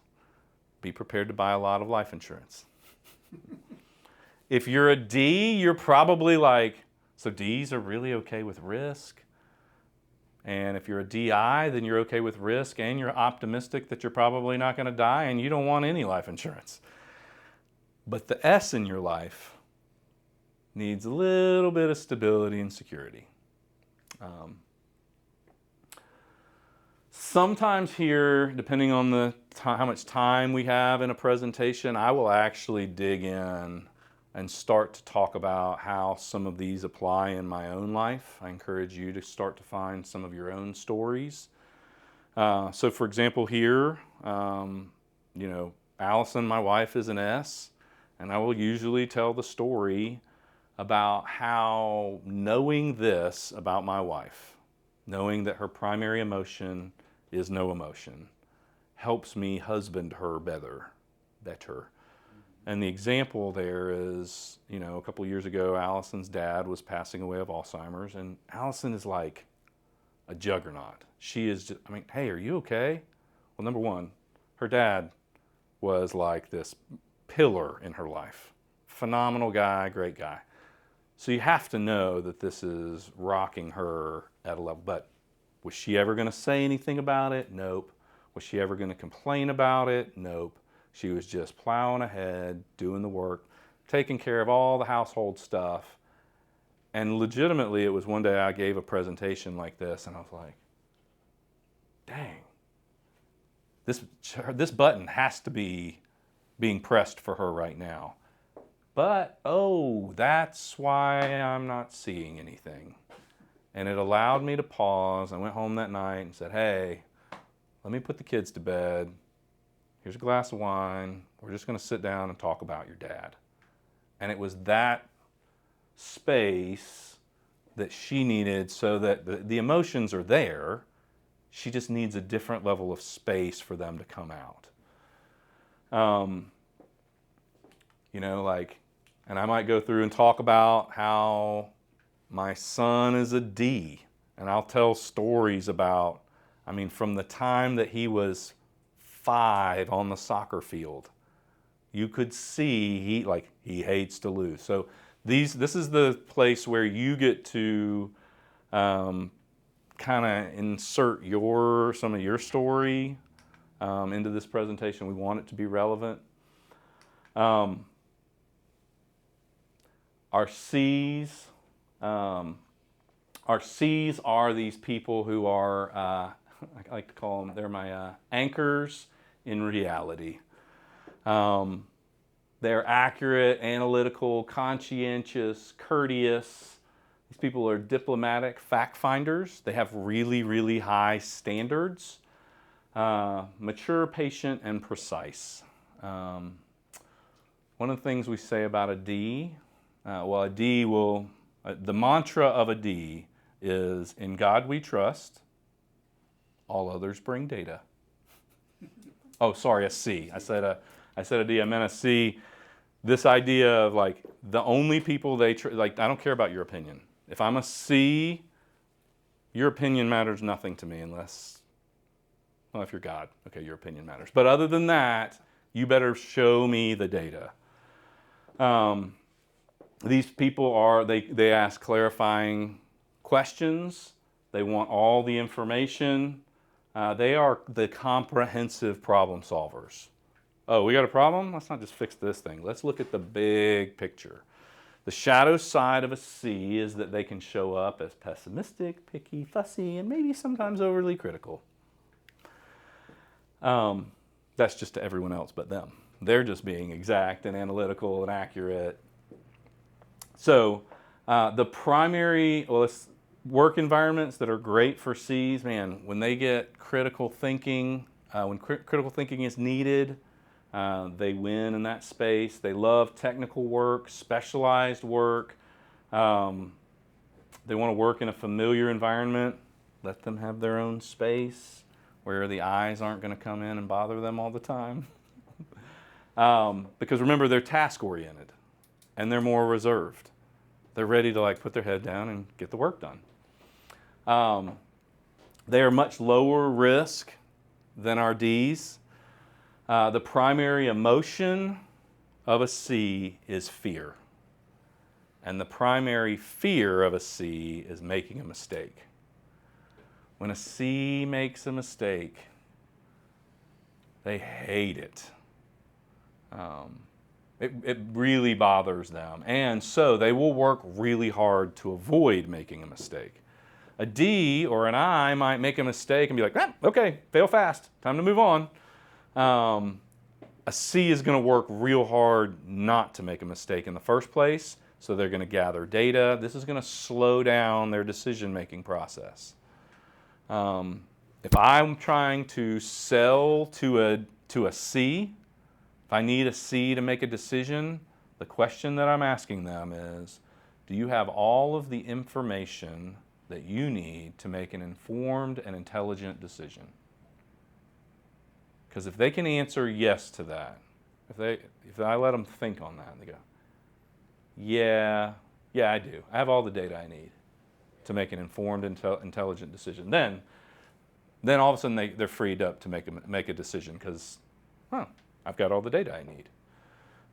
be prepared to buy a lot of life insurance. If you're a D, you're probably like, so Ds are really okay with risk. And if you're a DI, then you're okay with risk and you're optimistic that you're probably not going to die and you don't want any life insurance. But the S in your life needs a little bit of stability and security. Sometimes here, depending on how much time we have in a presentation, I will actually dig in and start to talk about how some of these apply in my own life. I encourage you to start to find some of your own stories. So for example here, Allison, my wife, is an S, and I will usually tell the story about how knowing this about my wife, knowing that her primary emotion is no emotion, helps me husband her better. And the example there is, a couple years ago, Allison's dad was passing away of Alzheimer's, and Allison is like a juggernaut. She is just, hey, are you okay? Well, number one, her dad was like this pillar in her life. Phenomenal guy, great guy. So you have to know that this is rocking her at a level. But was she ever going to say anything about it? Nope. Was she ever going to complain about it? Nope. She was just plowing ahead, doing the work, taking care of all the household stuff. And legitimately, it was one day I gave a presentation like this, and I was like, dang, this button has to be being pressed for her right now. But, oh, that's why I'm not seeing anything. And it allowed me to pause. I went home that night and said, hey, let me put the kids to bed. Here's a glass of wine. We're just going to sit down and talk about your dad. And it was that space that she needed so that the emotions are there. She just needs a different level of space for them to come out. You know, like, and I might go through and talk about how my son is a D. And I'll tell stories about, I mean, from the time that he was 5 on the soccer field, you could see he hates to lose. So this is the place where you get to kind of insert some of your story into this presentation. We want it to be relevant. Our C's are these people who are, I like to call them, they're my anchors in reality. They're accurate, analytical, conscientious, courteous. These people are diplomatic, fact finders. They have really, really high standards. Mature, patient, and precise. One of the things we say about a D, a D will, the mantra of a D is, in God we trust, all others bring data. Oh, sorry, a C. I said a D, I meant a C. This idea of like, the only people I don't care about your opinion. If I'm a C, your opinion matters nothing to me unless, well, if you're God, okay, your opinion matters. But other than that, you better show me the data. These people they ask clarifying questions. They want all the information. They are the comprehensive problem solvers. Oh, we got a problem? Let's not just fix this thing. Let's look at the big picture. The shadow side of a C is that they can show up as pessimistic, picky, fussy, and maybe sometimes overly critical. That's just to everyone else but them. They're just being exact and analytical and accurate. So the primary work environments that are great for C's, man, when they get critical thinking, when critical thinking is needed, they win in that space. They love technical work, specialized work. They want to work in a familiar environment. Let them have their own space where the eyes aren't going to come in and bother them all the time. Because remember, they're task-oriented and they're more reserved. They're ready to put their head down and get the work done. They are much lower risk than our D's. The primary emotion of a C is fear. And the primary fear of a C is making a mistake. When a C makes a mistake, they hate it. It really bothers them. And so they will work really hard to avoid making a mistake. A D or an I might make a mistake and be like, okay, fail fast, time to move on. A C is going to work real hard not to make a mistake in the first place, so they're going to gather data. This is going to slow down their decision-making process. If I'm trying to sell to a C, if I need a C to make a decision, the question that I'm asking them is, do you have all of the information that you need to make an informed and intelligent decision? Because if they can answer yes to that, if I let them think on that, and they go, yeah, I do. I have all the data I need to make an informed, intelligent decision. Then all of a sudden they're freed up to make a decision because, I've got all the data I need.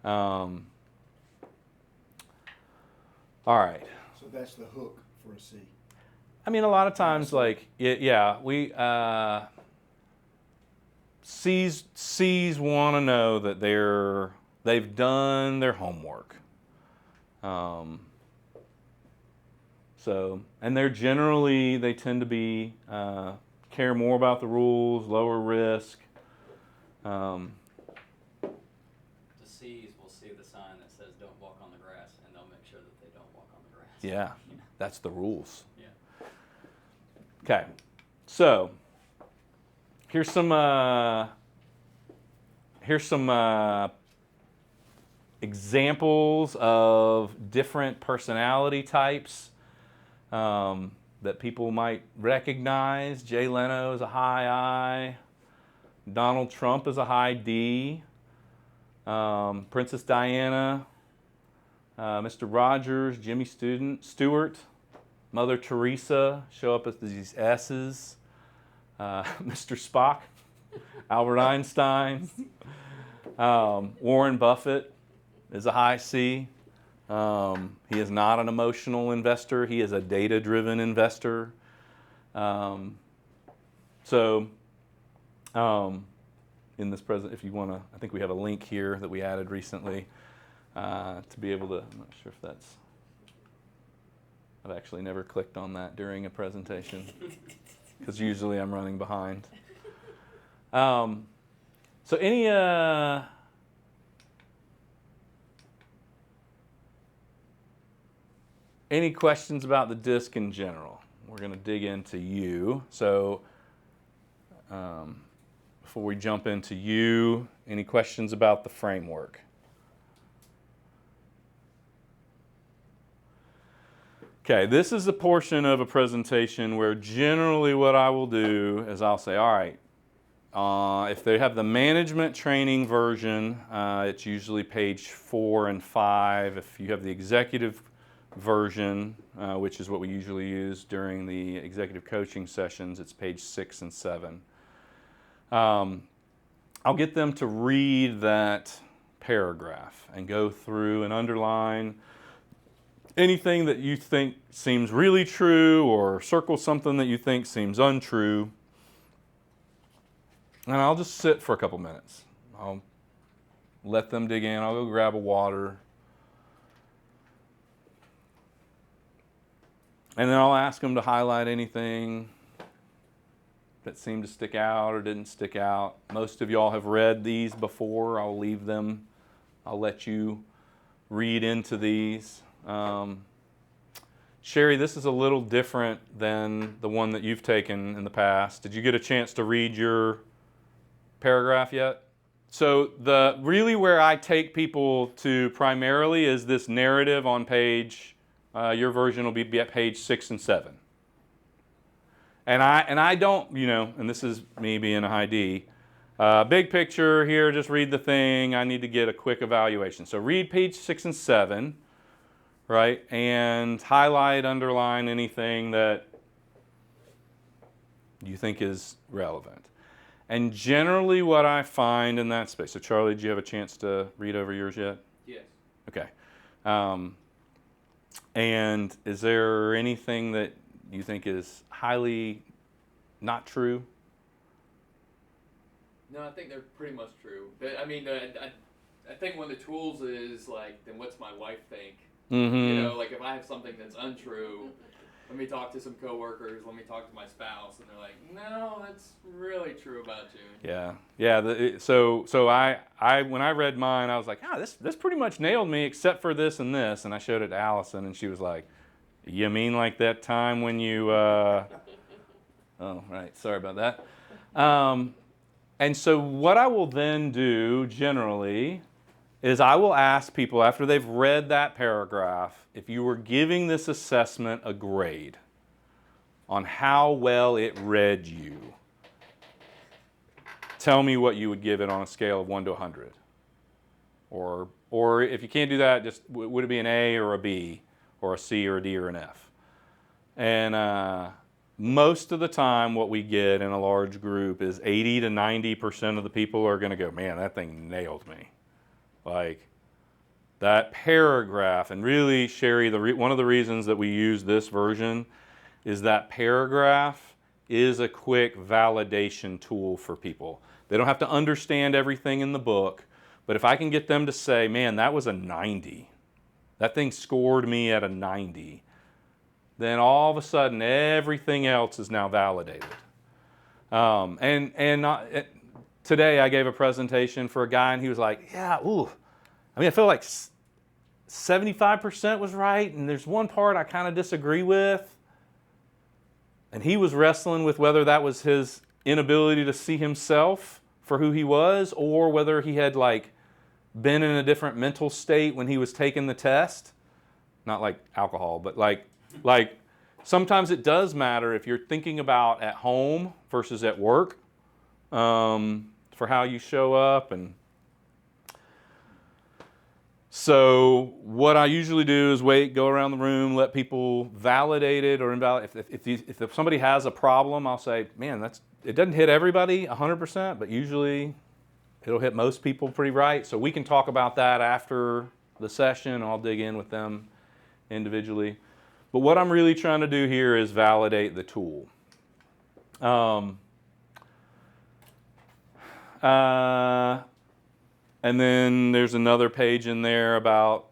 All right. So that's the hook for a C. I mean, a lot of times, C's want to know that they've done their homework. And they tend to be care more about the rules, lower risk. The C's will see the sign that says don't walk on the grass, and they'll make sure that they don't walk on the grass. Yeah, that's the rules. Yeah. Okay, so here's some examples of different personality types that people might recognize. Jay Leno is a high I. Donald Trump is a high D. Princess Diana, Mr. Rogers, Jimmy Stewart, Mother Teresa show up as these S's. Mr. Spock, Albert Einstein, Warren Buffett is a high C. He is not an emotional investor. He is a data-driven investor. In this present, if you want to, I think we have a link here that we added recently to be able to, I'm not sure if that's, I've actually never clicked on that during a presentation because usually I'm running behind. So any questions about the DISC in general? We're going to dig into you. So before we jump into you, any questions about the framework? Okay, this is a portion of a presentation where generally what I will do is I'll say, all right, if they have the management training version, it's usually page 4 and 5. If you have the executive version, which is what we usually use during the executive coaching sessions, it's page 6 and 7. I'll get them to read that paragraph and go through and underline anything that you think seems really true or circle something that you think seems untrue. And I'll just sit for a couple minutes. I'll let them dig in. I'll go grab a water. And then I'll ask them to highlight anything that seemed to stick out or didn't stick out. Most of y'all have read these before. I'll leave them. I'll let you read into these. Sherry, this is a little different than the one that you've taken in the past. Did you get a chance to read your paragraph yet? So really where I take people to primarily is this narrative on page, your version will be at page 6 and 7. And I don't, and this is me being a high D, big picture here, just read the thing. I need to get a quick evaluation. So read page 6 and 7, right? And highlight, underline anything that you think is relevant. And generally what I find in that space, so Charlie, did you have a chance to read over yours yet? Yes. Okay. And is there anything that you think is highly not true? No, I think they're pretty much true. I mean, I think one of the tools is like, then what's my wife think? Mm-hmm. Like if I have something that's untrue, let me talk to some coworkers, let me talk to my spouse, and they're like, no, that's really true about you. Yeah. So I when I read mine, I was like, this pretty much nailed me, except for this and this, and I showed it to Allison, and she was like, you mean like that time when you? Oh, right. Sorry about that. And so what I will then do generally is I will ask people after they've read that paragraph, if you were giving this assessment a grade on how well it read you, tell me what you would give it on a scale of 1 to 100. Or if you can't do that, just would it be an A or a B or a C or a D or an F? And most of the time what we get in a large group is 80 to 90% of the people are going to go, man, that thing nailed me. Like that paragraph, and really, Sherry, one of the reasons that we use this version is that paragraph is a quick validation tool for people. They don't have to understand everything in the book, but if I can get them to say, man, that was a 90, that thing scored me at a 90, then all of a sudden everything else is now validated. today I gave a presentation for a guy and he was like, yeah, ooh, I mean, I feel like 75% was right and there's one part I kind of disagree with. And he was wrestling with whether that was his inability to see himself for who he was or whether he had like been in a different mental state when he was taking the test. Not like alcohol, but like sometimes it does matter if you're thinking about at home versus at work for how you show up. And so what I usually do is go around the room, let people validate it or invalidate. If somebody has a problem, I'll say, man, it doesn't hit everybody 100%, but usually it'll hit most people pretty right. So we can talk about that after the session. I'll dig in with them individually. But what I'm really trying to do here is validate the tool. And then there's another page in there about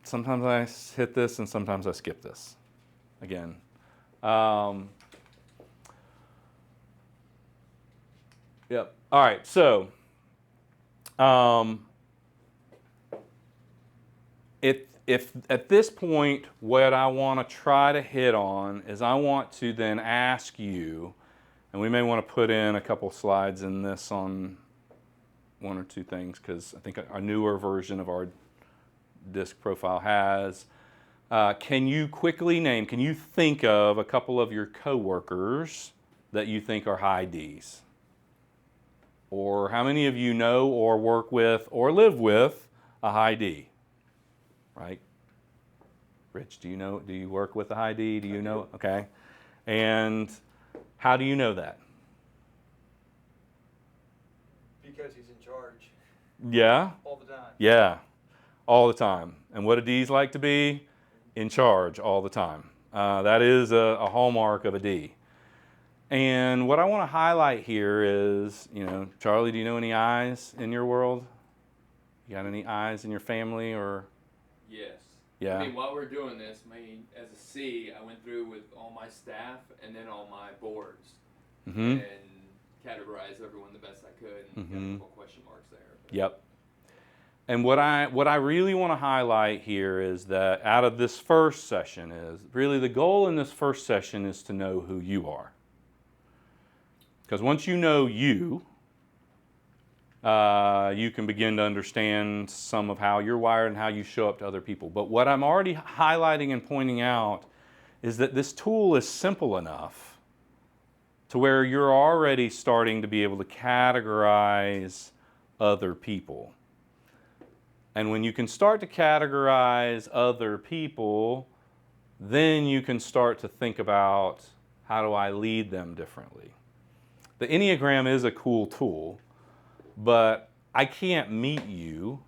sometimes I hit this and sometimes I skip this. Again. Yep. All right. So if at this point what I want to try to hit on is I want to then ask you, and we may want to put in a couple slides in this on one or two things because I think a newer version of our DISC profile has. Can you quickly name, can you think of a couple of your coworkers that you think are high Ds? Or how many of you know or work with or live with a high D? Right? Rich, do you work with a high D? Do you know? Okay. And how do you know that? Because he's in charge Yeah? all the time. Yeah, all the time. And what do Ds like to be? In charge all the time. That is a hallmark of a D. And what I want to highlight here is, Charlie, do you know any I's in your world? You got any I's in your family or? Yes. Yeah. I mean, while we're doing this, as a C, I went through with all my staff and then all my boards and categorized everyone the best I could and got a couple question marks there. Yep. And what I really want to highlight here is that out of this first session is really the goal in this first session is to know who you are. Because once you know you can begin to understand some of how you're wired and how you show up to other people. But what I'm already highlighting and pointing out is that this tool is simple enough to where you're already starting to be able to categorize other people. And when you can start to categorize other people, then you can start to think about how do I lead them differently. The Enneagram is a cool tool, but I can't meet you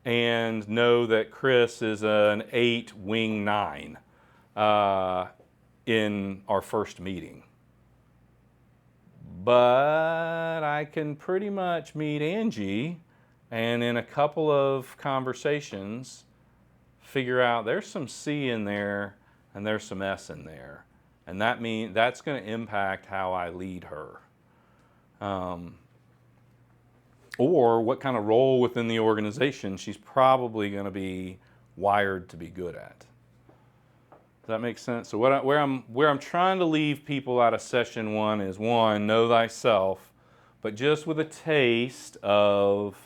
and know that Chris is an 8 wing 9 in our first meeting. But I can pretty much meet Angie and in a couple of conversations figure out there's some C in there and there's some S in there. And that's going to impact how I lead her. Or what kind of role within the organization she's probably going to be wired to be good at. Does that make sense? So where I'm trying to leave people out of session 1 is 1, know thyself, but just with a taste of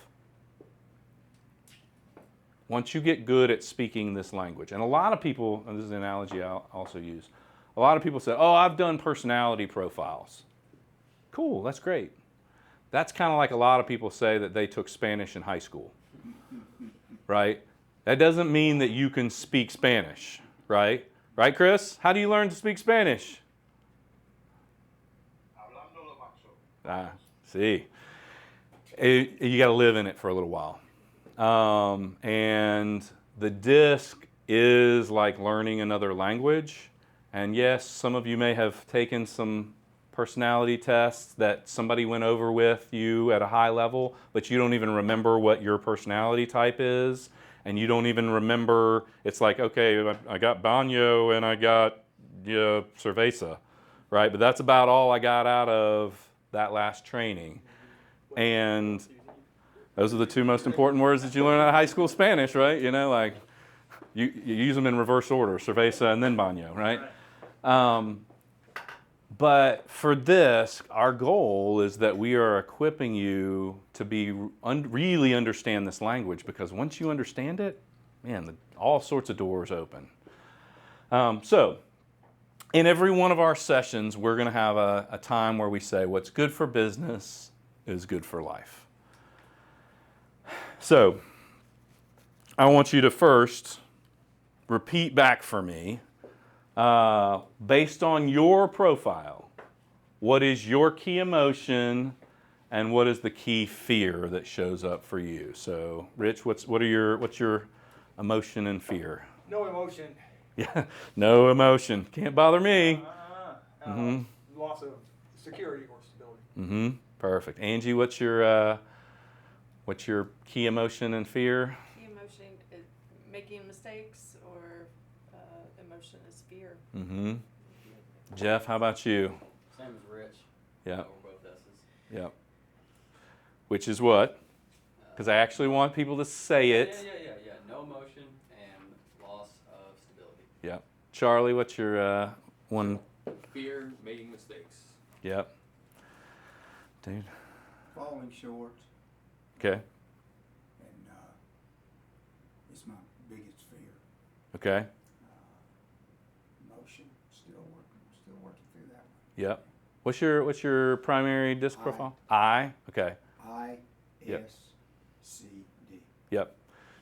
once you get good at speaking this language. And a lot of people, and this is an analogy I'll also use, a lot of people say, oh, I've done personality profiles. Cool, that's great. That's kind of like a lot of people say that they took Spanish in high school, right? That doesn't mean that you can speak Spanish, right? Right, Chris? How do you learn to speak Spanish? See. You got to live in it for a little while. And the DISC is like learning another language. And yes, some of you may have taken some personality tests that somebody went over with you at a high level, but you don't even remember what your personality type is. And you don't even remember, it's like, okay, I got baño and I got cerveza, right? But that's about all I got out of that last training. And those are the two most important words that you learn out of high school Spanish, right? You know, like you use them in reverse order, cerveza and then baño, right? But for this, our goal is that we are equipping you to be really understand this language, because once you understand it, man, all sorts of doors open. So in every one of our sessions, we're going to have a time where we say what's good for business is good for life. So I want you to first repeat back for me, based on your profile, what is your key emotion and what is the key fear that shows up for you? So, Rich, what's your emotion and fear? No emotion. Yeah, no emotion. Can't bother me. Loss of security or stability. Perfect. Angie, what's your key emotion and fear? Key emotion is making mistakes, or emotion is fear. Jeff, how about you? Same as Rich. Yeah. We're both S's. Yep. Which is what? Because I actually want people to say it. Yeah. No emotion and loss of stability. Yep. Charlie, what's your one? Fear making mistakes. Yep. Dude. Falling short, Okay. and it's my biggest fear. Okay. Motion, still working through that one. Yep. What's your primary disc I. profile? I. Okay. I, Yep. S, C, D. Yep.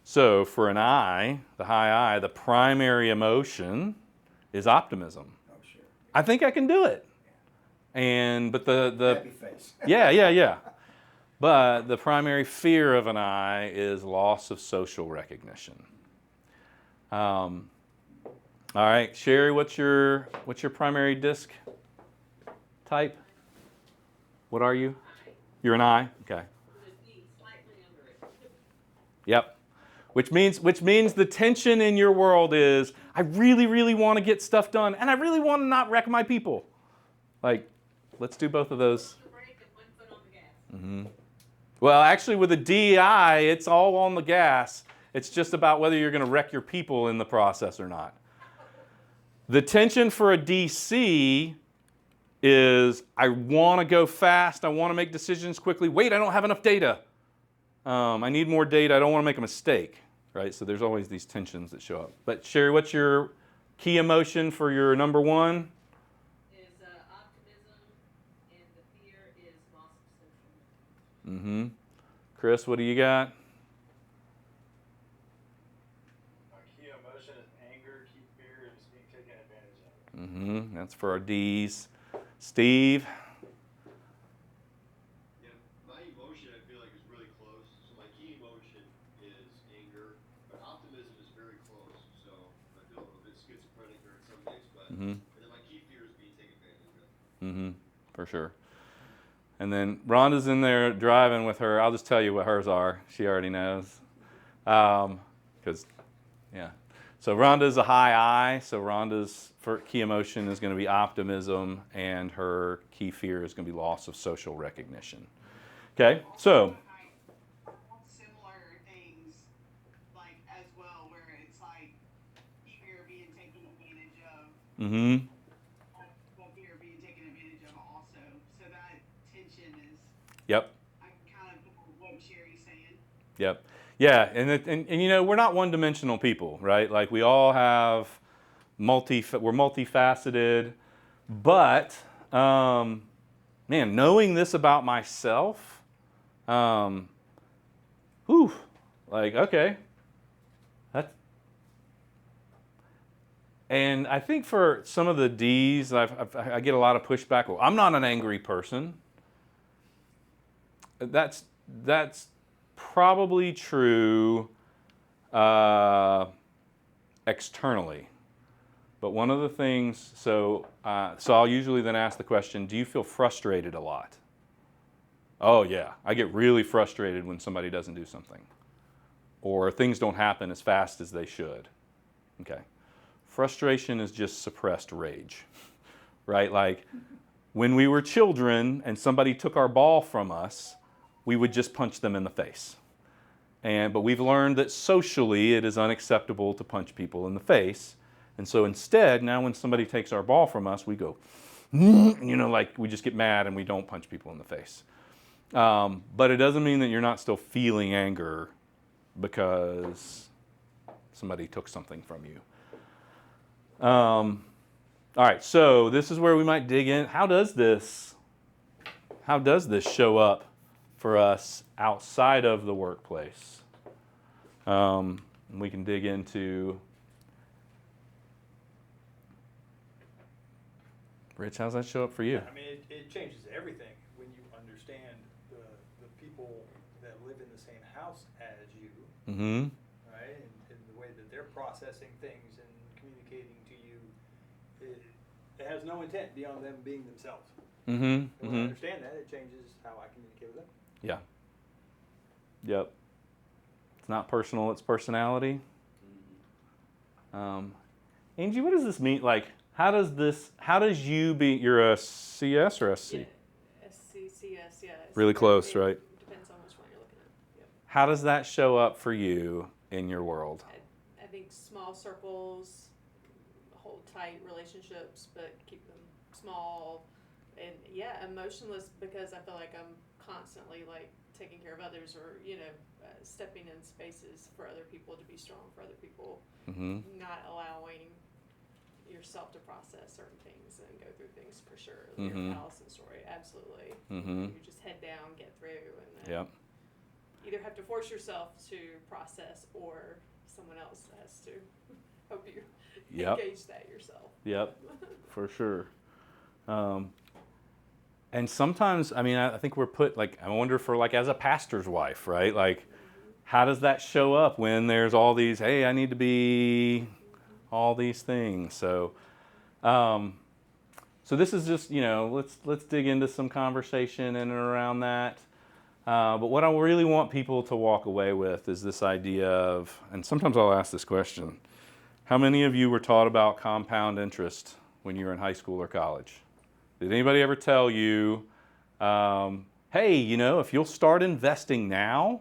So for an I, the high I, the primary emotion is optimism. Oh, sure. I think I can do it. But the Happy face. yeah. But the primary fear of an I is loss of social recognition. All right, Sherry, what's your primary disc type? What are you? You're an I? Okay. Yep. Which means the tension in your world is, I really, really want to get stuff done, and I really want to not wreck my people. Like, let's do both of those. Well, actually, with a DI, it's all on the gas. It's just about whether you're going to wreck your people in the process or not. The tension for a DC is, I want to go fast. I want to make decisions quickly. Wait, I don't have enough data. I need more data. I don't want to make a mistake, right? So there's always these tensions that show up. But Sherry, what's your key emotion for your number one? Is optimism, and the fear is loss of social. Chris, what do you got? My key emotion is anger, key fear, and just being taken advantage of. That's for our D's. Steve? Yeah, my emotion I feel like is really close. So my key emotion is anger, but optimism is very close. So I feel a bit schizophrenic during some days, but and then my key fear is being taken advantage of. For sure. And then Rhonda's in there driving with her. I'll just tell you what hers are. She already knows. Yeah. So Rhonda's a high I. So Rhonda's key emotion is going to be optimism, and her key fear is going to be loss of social recognition. Okay, so. Similar things, like as well, where it's like fear being taken advantage of. Fear being taken advantage of also. So that tension is. Yep. I kind of what Sherry's saying. Yep. Yeah, and you know, we're not one-dimensional people, right? Like, we all have we're multifaceted, but man, knowing this about myself, like, okay, and I think for some of the D's, I get a lot of pushback. Well, I'm not an angry person. That's probably true externally. But one of the things, so I'll usually then ask the question, do you feel frustrated a lot? Oh yeah, I get really frustrated when somebody doesn't do something, or things don't happen as fast as they should. Okay. Frustration is just suppressed rage, right? Like when we were children and somebody took our ball from us, we would just punch them in the face. But we've learned that socially it is unacceptable to punch people in the face. And so instead, now when somebody takes our ball from us, we go, like we just get mad and we don't punch people in the face. But it doesn't mean that you're not still feeling anger because somebody took something from you. All right, so this is where we might dig in. How does this show up for us outside of the workplace? We can dig into, Rich, how's that show up for you? I mean, it changes everything when you understand the people that live in the same house as you, Mm-hmm. right? And the way that they're processing things and communicating to you, it has no intent beyond them being themselves. Mm-hmm. And when I Mm-hmm. understand that, it changes how I communicate with them. Yeah. Yep. It's not personal, it's personality. Angie, what does this mean? Like, you're a CS or SC? Yeah, SCCS, yeah. Really close, right? Depends on which one you're looking at. Yep. How does that show up for you in your world? I think small circles, hold tight relationships, but keep them small. And yeah, emotionless because I feel like I'm constantly like taking care of others or, stepping in spaces for other people to be strong for other people, Mm-hmm. not allowing yourself to process certain things and go through things for sure. Mhm. Your Allison story, absolutely. Mm-hmm. You just head down, get through, and then Yep. either have to force yourself to process or someone else has to help you Yep. engage that yourself. Yep. For sure. And sometimes, I think we're put, like, I wonder for, like, as a pastor's wife, right? Like, how does that show up when there's all these, hey, I need to be all these things? So this is just, let's dig into some conversation in and around that. But what I really want people to walk away with is this idea of, and sometimes I'll ask this question, how many of you were taught about compound interest when you were in high school or college? Did anybody ever tell you, hey, if you'll start investing now,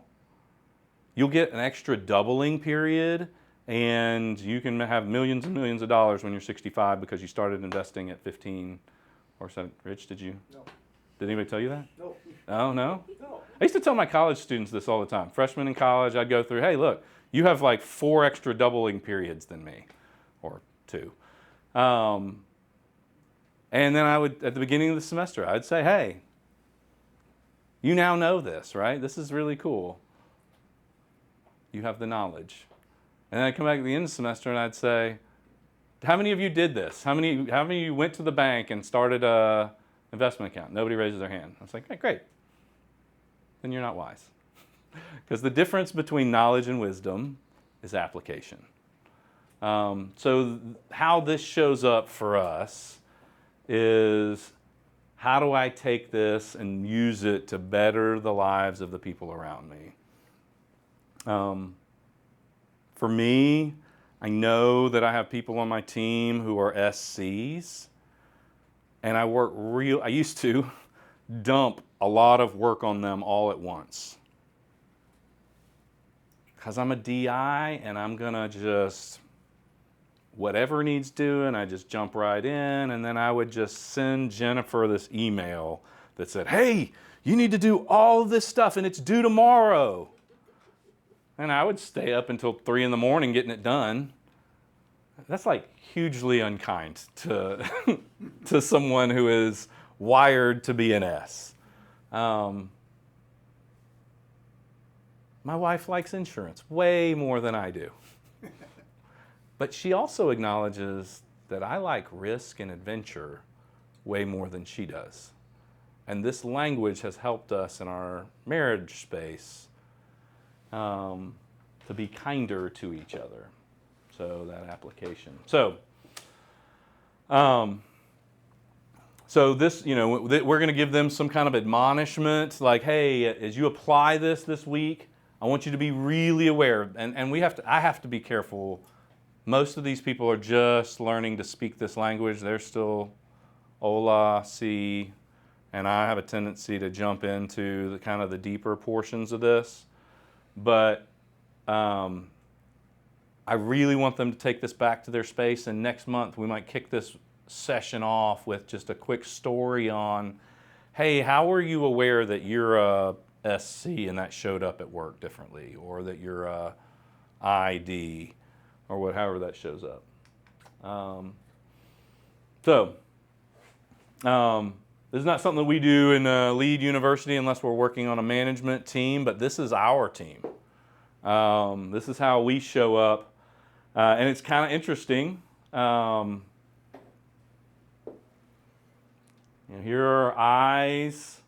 you'll get an extra doubling period and you can have millions and millions of dollars when you're 65 because you started investing at 15 or so. Rich, did you? No. Did anybody tell you that? No. Oh, no? No. I used to tell my college students this all the time. Freshmen in college, I'd go through, hey, look, you have like 4 extra doubling periods than me, or 2. And then I would, at the beginning of the semester, I'd say, hey, you now know this, right? This is really cool. You have the knowledge. And then I'd come back at the end of the semester and I'd say, how many of you did this? How many of you went to the bank and started a investment account? Nobody raises their hand. I was like, hey, great. Then you're not wise. Because the difference between knowledge and wisdom is application. So how this shows up for us is, how do I take this and use it to better the lives of the people around me? For me, I know that I have people on my team who are SCs, and I used to dump a lot of work on them all at once. Because I'm a DI and I'm gonna just, whatever needs doing, I just jump right in, and then I would just send Jennifer this email that said, hey, you need to do all of this stuff and it's due tomorrow. And I would stay up until 3 a.m. getting it done. That's like hugely unkind to, to someone who is wired to be an S. My wife likes insurance way more than I do. But she also acknowledges that I like risk and adventure way more than she does. And this language has helped us in our marriage space to be kinder to each other. So that application. So this, we're going to give them some kind of admonishment, like, hey, as you apply this week, I want you to be really aware. And I have to be careful. Most of these people are just learning to speak this language. They're still hola, si, and I have a tendency to jump into the kind of the deeper portions of this. But I really want them to take this back to their space, and next month we might kick this session off with just a quick story on, hey, how were you aware that you're a SC and that showed up at work differently, or that you're a ID, or however that shows up. This is not something that we do in Lead University unless we're working on a management team, but this is our team. This is how we show up. And it's kind of interesting. Here are eyes.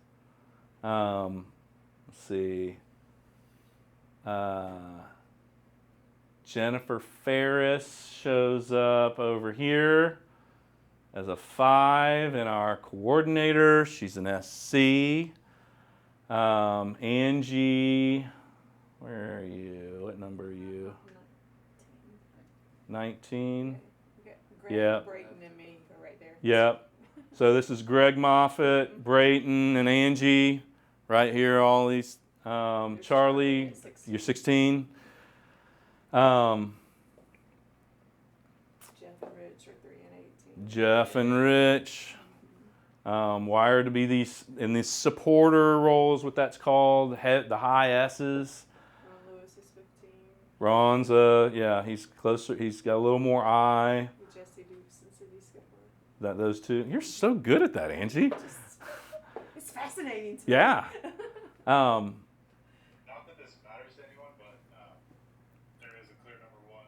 Let's see. Jennifer Ferris shows up over here as a 5 in our coordinator. She's an SC. Angie, where are you? What number are you? 19. Greg, Yep. Brayton, and me are right there. Yep. So this is Greg Moffitt, Brayton, and Angie right here. All these. Charlie, you're 16. Jeff and Rich are 3 and 18. Jeff and Rich. Wired to be these supporter roles, what that's called, the high S's. Ron Lewis is 15. Ron's he's closer. He's got a little more I. Jesse Dukes and Cindy Skipper. Those two. You're so good at that, Angie. It's fascinating to Yeah. me. Not that this matters to anyone, but there is a clear number 1.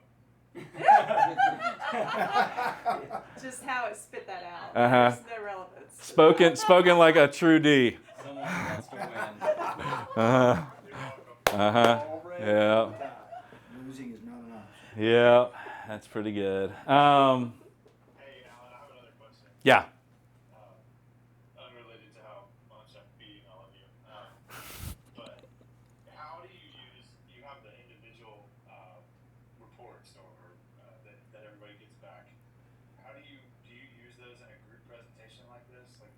Just how it spit that out. Uh-huh. There's no relevance. Spoken like a true D. Someone wants to win. Uh-huh. Uh-huh. Yeah. Losing is not an option. Yeah. That's pretty good. Hey, Alan, I have another question. Yeah. Unrelated to how much I'm beating all of you. But how do you have the individual reports or that everybody gets back. How do you use those in a group presentation like this? Like,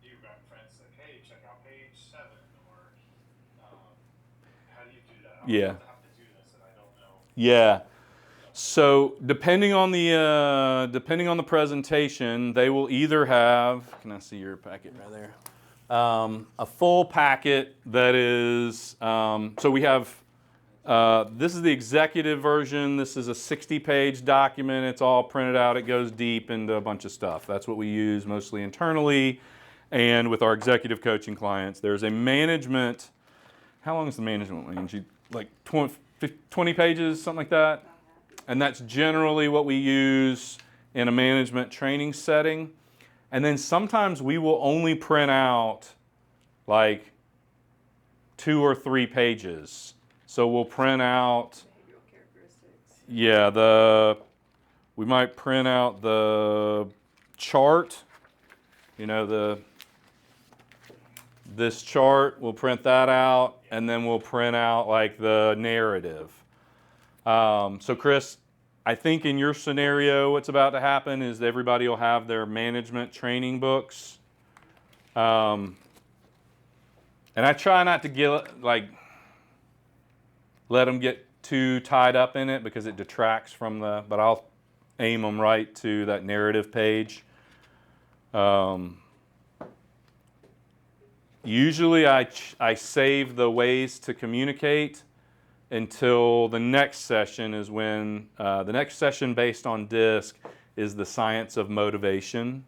do you reference like, hey, check out page 7, or how do you do that? Yeah. I have to do this and I don't know. Yeah. So depending on the presentation, they will either have. Can I see your packet right there? A full packet that is. So we have. This is the executive version. This is a 60-page document. It's all printed out. It goes deep into a bunch of stuff. That's what we use mostly internally, and with our executive coaching clients. There's a management. How long is the management one? Like 20 pages, something like that. And that's generally what we use in a management training setting. And then sometimes we will only print out like 2 or 3 pages. So we'll print out, Behavioral characteristics. we might print out the chart, this chart, we'll print that out, and then we'll print out like the narrative. So Chris, I think in your scenario, what's about to happen is everybody will have their management training books. And I try not to let them get too tied up in it because it detracts from but I'll aim them right to that narrative page. Usually I save the ways to communicate until the next session is when, the next session based on DISC is the science of motivation.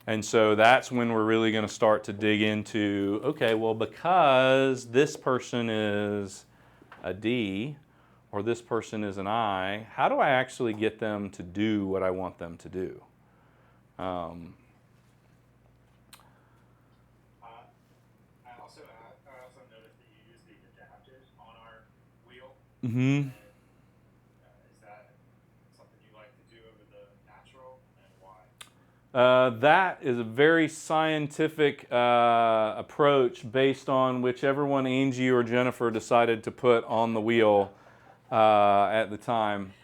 And so that's when we're really going to start to dig into, okay, well, because this person is a D or this person is an I, how do I actually get them to do what I want them to do? I also noticed that you use the adapters on our wheel. Mm-hmm. Is that something you like to do over the natural, and why? That is a very scientific approach based on whichever one Angie or Jennifer decided to put on the wheel at the time.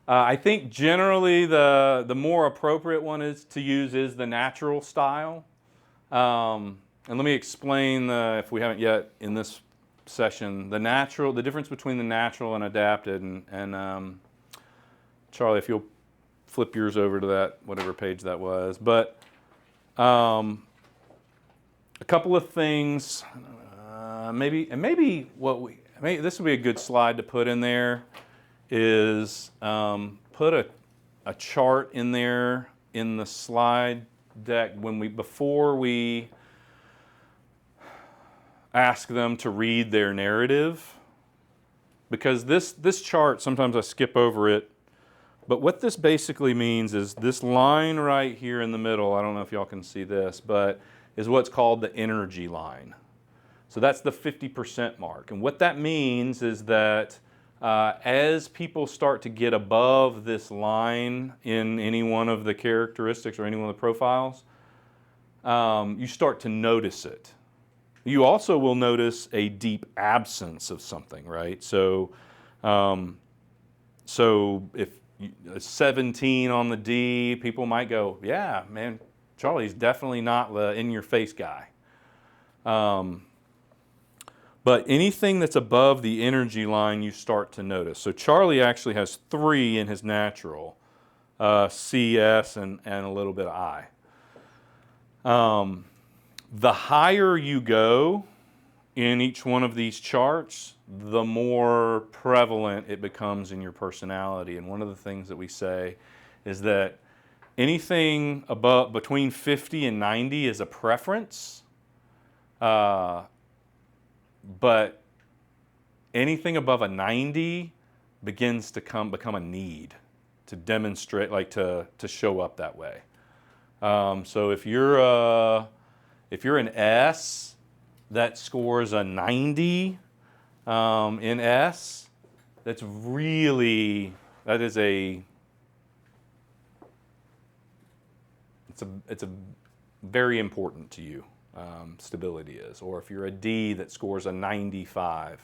I think generally the more appropriate one is to use is the natural style. And let me explain, if we haven't yet in this session, the difference between the natural and adapted. And Charlie, if you'll flip yours over to that, whatever page that was. But a couple of things, maybe this would be a good slide to put in there, is put a chart in there in the slide deck before we ask them to read their narrative, because this chart, sometimes I skip over it, but what this basically means is this line right here in the middle, I don't know if y'all can see this, but is what's called the energy line. So that's the 50% mark. And what that means is that as people start to get above this line in any one of the characteristics or any one of the profiles, you start to notice it. You also will notice a deep absence of something, right? So if 17 on the D, people might go, yeah, man, Charlie's definitely not the in-your-face guy. But anything that's above the energy line, you start to notice. So Charlie actually has 3 in his natural, C, S, and a little bit of I. The higher you go in each one of these charts, the more prevalent it becomes in your personality. And one of the things that we say is that anything between 50 and 90 is a preference, but anything above a 90 begins to become a need to demonstrate, like to show up that way. So if you're an S that scores a 90 in S, it's a very important to you. Stability is. Or if you're a D that scores a 95,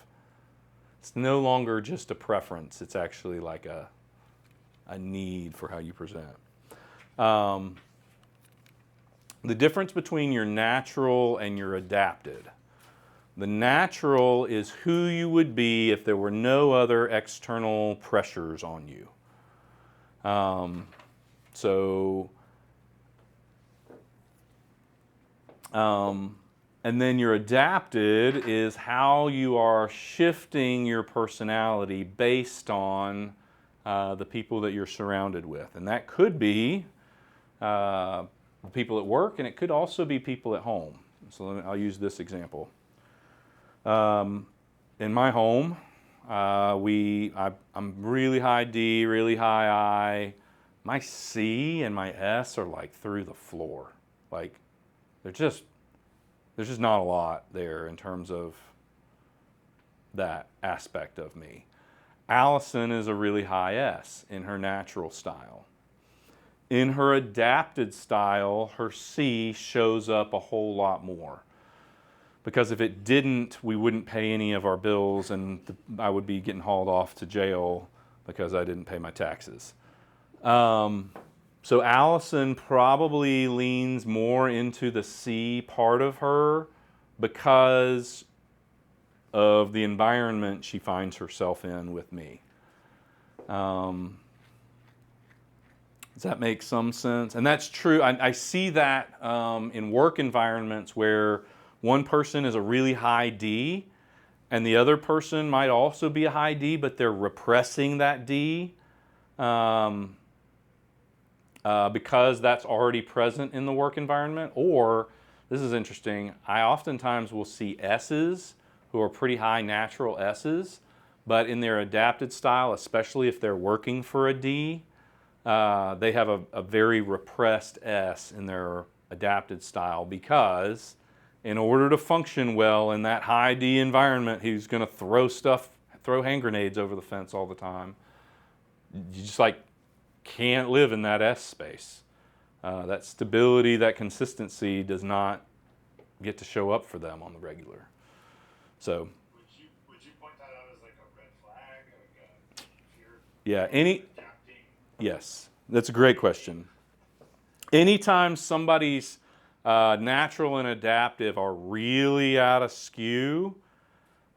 it's no longer just a preference, it's actually like a need for how you present. The difference between your natural and your adapted. The natural is who you would be if there were no other external pressures on you. And then your adapted is how you are shifting your personality based on the people that you're surrounded with. And that could be people at work, and it could also be people at home. So I'll use this example. In my home, I'm really high D, really high I. My C and my S are like through the floor. Like there's just not a lot there in terms of that aspect of me. Allison is a really high S in her natural style. In her adapted style, her C shows up a whole lot more. Because if it didn't, we wouldn't pay any of our bills, and I would be getting hauled off to jail because I didn't pay my taxes. So Allison probably leans more into the C part of her because of the environment she finds herself in with me. Does that make some sense? And that's true. I see that in work environments where one person is a really high D and the other person might also be a high D, but they're repressing that D because that's already present in the work environment. Or, this is interesting, I oftentimes will see S's who are pretty high natural S's, but in their adapted style, especially if they're working for a D, they have a very repressed S in their adapted style because in order to function well in that high D environment, he's going to throw hand grenades over the fence all the time. You just can't live in that S space. That stability, that consistency does not get to show up for them on the regular. So. Would you point that out as a red flag? Yes, that's a great question. Anytime somebody's natural and adaptive are really out of skew,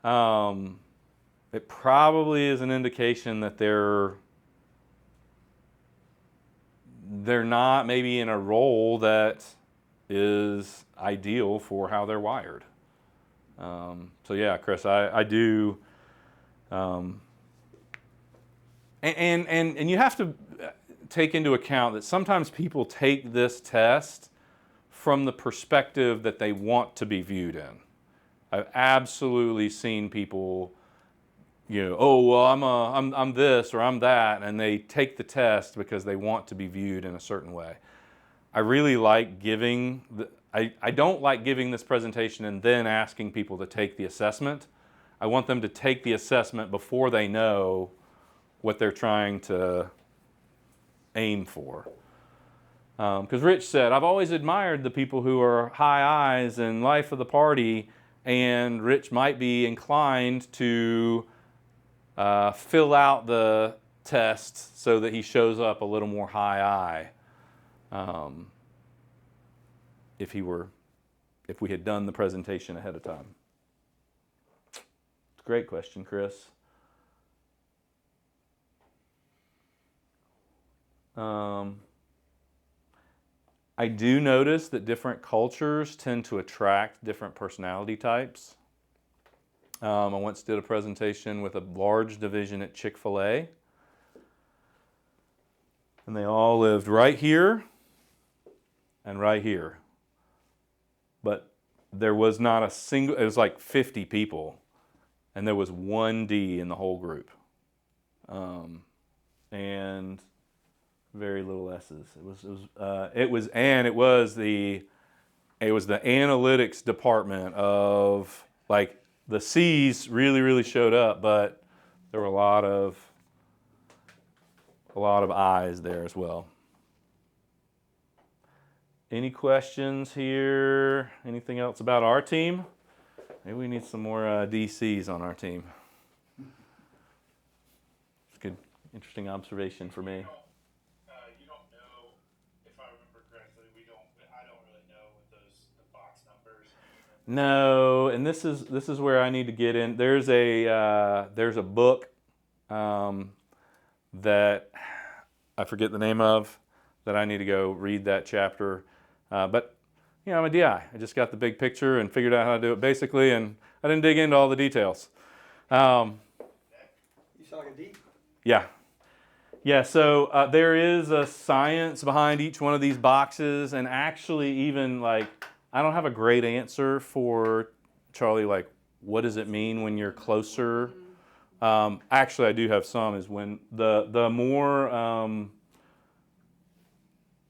it probably is an indication that they're not maybe in a role that is ideal for how they're wired. So yeah, Chris, I do. And you have to take into account that sometimes people take this test from the perspective that they want to be viewed in. I've absolutely seen people, oh well, I'm this or I'm that, and they take the test because they want to be viewed in a certain way. I really like giving I don't like giving this presentation and then asking people to take the assessment. I want them to take the assessment before they know what they're trying to aim for. Because Rich said, I've always admired the people who are high eyes and life of the party, and Rich might be inclined to fill out the test so that he shows up a little more high eye. If we had done the presentation ahead of time. It's a great question, Chris. I do notice that different cultures tend to attract different personality types. I once did a presentation with a large division at Chick-fil-A. And they all lived right here and right here. But there was not a single, it was like 50 people, and there was one D in the whole group. And very little S's. It was the analytics department of, like, the C's really showed up, but there were a lot of I's there as well. Any questions here? Anything else about our team? Maybe we need some more DCs on our team. It's a good, interesting observation for me. You don't know, if I remember correctly, I don't really know what the box numbers mean. No, and this is where I need to get in. There's a book that I forget the name of that I need to go read that chapter. But I'm a DI. I just got the big picture and figured out how to do it basically, and I didn't dig into all the details. You sound like a D. Yeah. Yeah, so there is a science behind each one of these boxes, and actually even I don't have a great answer for Charlie, what does it mean when you're closer? Actually, I do have some, is when the more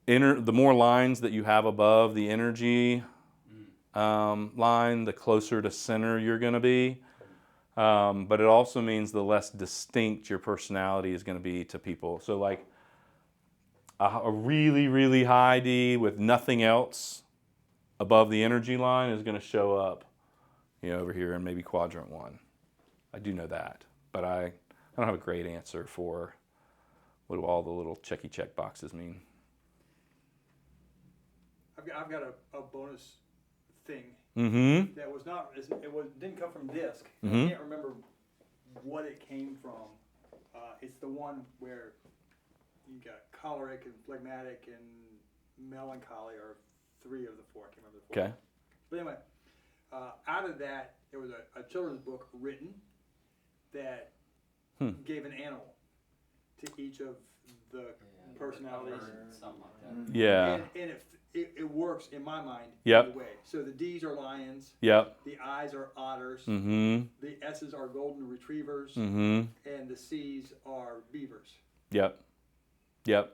the more lines that you have above the energy line, the closer to center you're going to be. But it also means the less distinct your personality is going to be to people. So a really high D with nothing else above the energy line is going to show up, over here in maybe quadrant 1. I do know that, but I don't have a great answer for what do all the little checky check boxes mean. I've got a bonus thing Mm-hmm. that was not, didn't come from DISC. Mhm. I can't remember what it came from. It's the one where you got choleric and phlegmatic and melancholy are 3 of the 4. I can't remember the 4. Okay. But anyway, out of that, there was a children's book written that gave an animal to each of the personalities. Something like that. Yeah. And it works in my mind Yep. either way. So the D's are lions, Yep. the I's are otters, Mm-hmm. the S's are golden retrievers, Mm-hmm. and the C's are beavers. Yep. Yeah,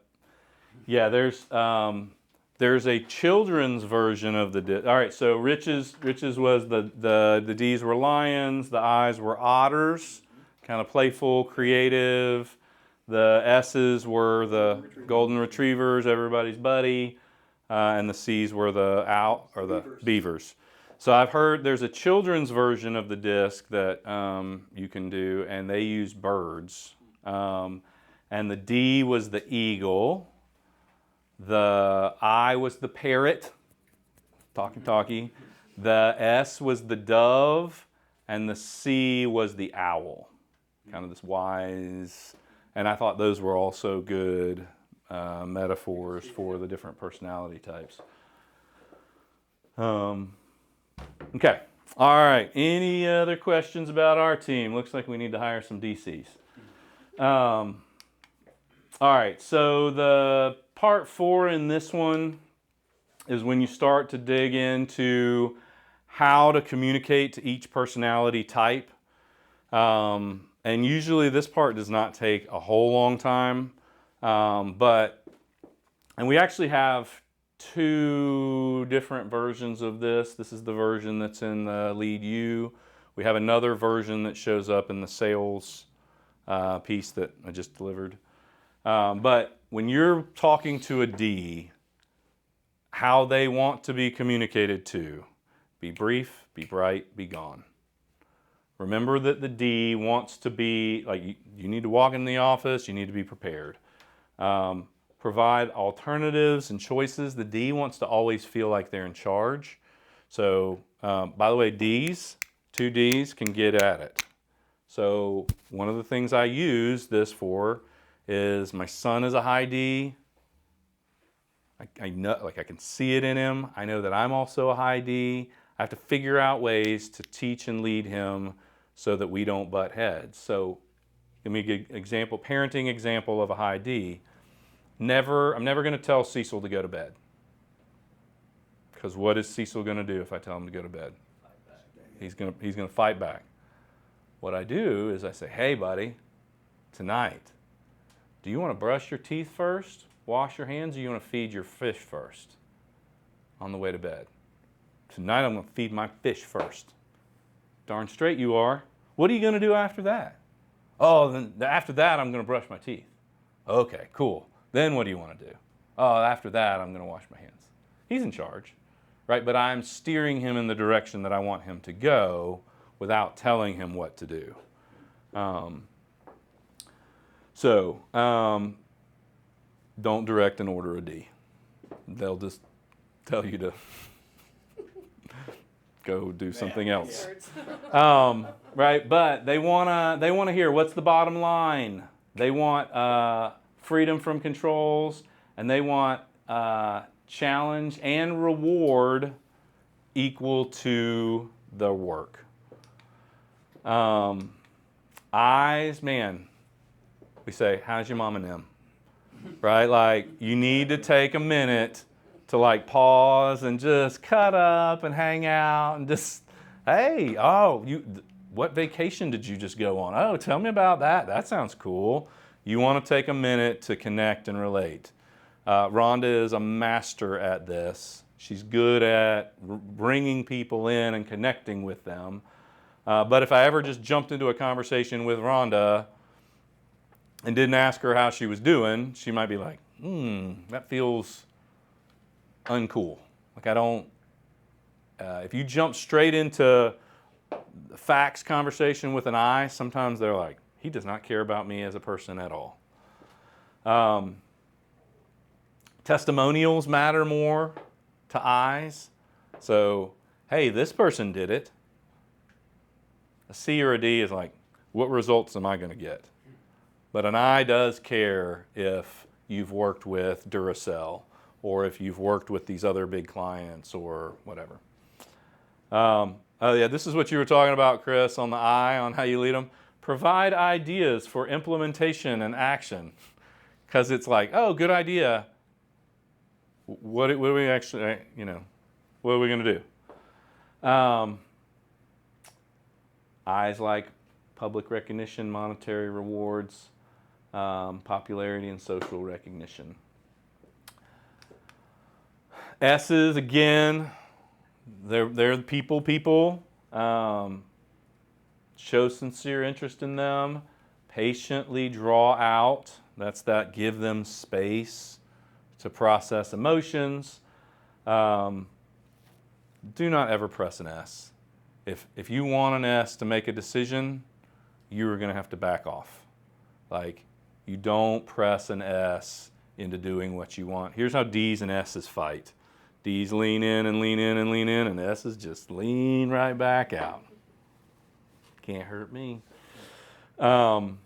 there's a children's version of the all right, so Rich's was the D's were lions, the I's were otters, kind of playful, creative. The S's were the golden retrievers, everybody's buddy, and the C's were the beavers. So I've heard there's a children's version of the disc that you can do, and they use birds. And the D was the eagle. The I was the parrot. talkie. The S was the dove, and the C was the owl. Kind of this wise, and I thought those were also good metaphors for the different personality types. Okay. All right. Any other questions about our team? Looks like we need to hire some DCs. All right. So the part 4 in this one is when you start to dig into how to communicate to each personality type. And usually this part does not take a whole long time. And we actually have 2 different versions of this. This is the version that's in the Lead U. We have another version that shows up in the sales piece that I just delivered. But when you're talking to a D, how they want to be communicated to: be brief, be bright, be gone. Remember that the D wants to be, like, you need to walk in the office, you need to be prepared. Provide alternatives and choices. The D wants to always feel like they're in charge. So, by the way, Ds, 2 Ds can get at it. So one of the things I use this for is my son is a high D. I know, like, I can see it in him. I know that I'm also a high D. I have to figure out ways to teach and lead him so that we don't butt heads. So give me a good example, parenting example of a high D. I'm never going to tell Cecil to go to bed. Because what is Cecil going to do if I tell him to go to bed? He's going to fight back. What I do is I say, hey, buddy, tonight, do you want to brush your teeth first, wash your hands, or you want to feed your fish first on the way to bed? Tonight I'm going to feed my fish first. Darn straight you are. What are you going to do after that? Oh, then after that I'm going to brush my teeth. Okay, cool. Then what do you want to do? Oh, after that I'm going to wash my hands. He's in charge, right? But I'm steering him in the direction that I want him to go without telling him what to do. Don't direct and order a D. They'll just tell you to go do something else. Right? But they wanna hear what's the bottom line. They want freedom from controls, and they want challenge and reward equal to the work. Eyes, man, we say, how's your mom and them? Right? Like, you need to take a minute to, like, pause and just cut up and hang out and just, hey, what vacation did you just go on? Oh, tell me about that. That sounds cool. You want to take a minute to connect and relate. Rhonda is a master at this. She's good at bringing people in and connecting with them. But if I ever just jumped into a conversation with Rhonda and didn't ask her how she was doing, she might be like, that feels uncool. Like, I don't, if you jump straight into the facts conversation with an I, sometimes they're like, he does not care about me as a person at all. Testimonials matter more to I's. So, hey, this person did it. A C or a D is like, what results am I going to get? But an I does care if you've worked with Duracell or if you've worked with these other big clients or whatever. Oh yeah, this is what you were talking about, Chris, on the I, on how you lead them. Provide ideas for implementation and action. Because it's like, oh, good idea. What do we actually, what are we going to do? I's like public recognition, monetary rewards, popularity, and social recognition. S's, again, they're the people. Show sincere interest in them. Patiently draw out. That's that give them space to process emotions. Do not ever press an S. If you want an S to make a decision, you're going to have to back off. Like, you don't press an S into doing what you want. Here's how D's and S's fight. D's lean in and lean in and lean in, and S's just lean right back out. Can't hurt me. Don't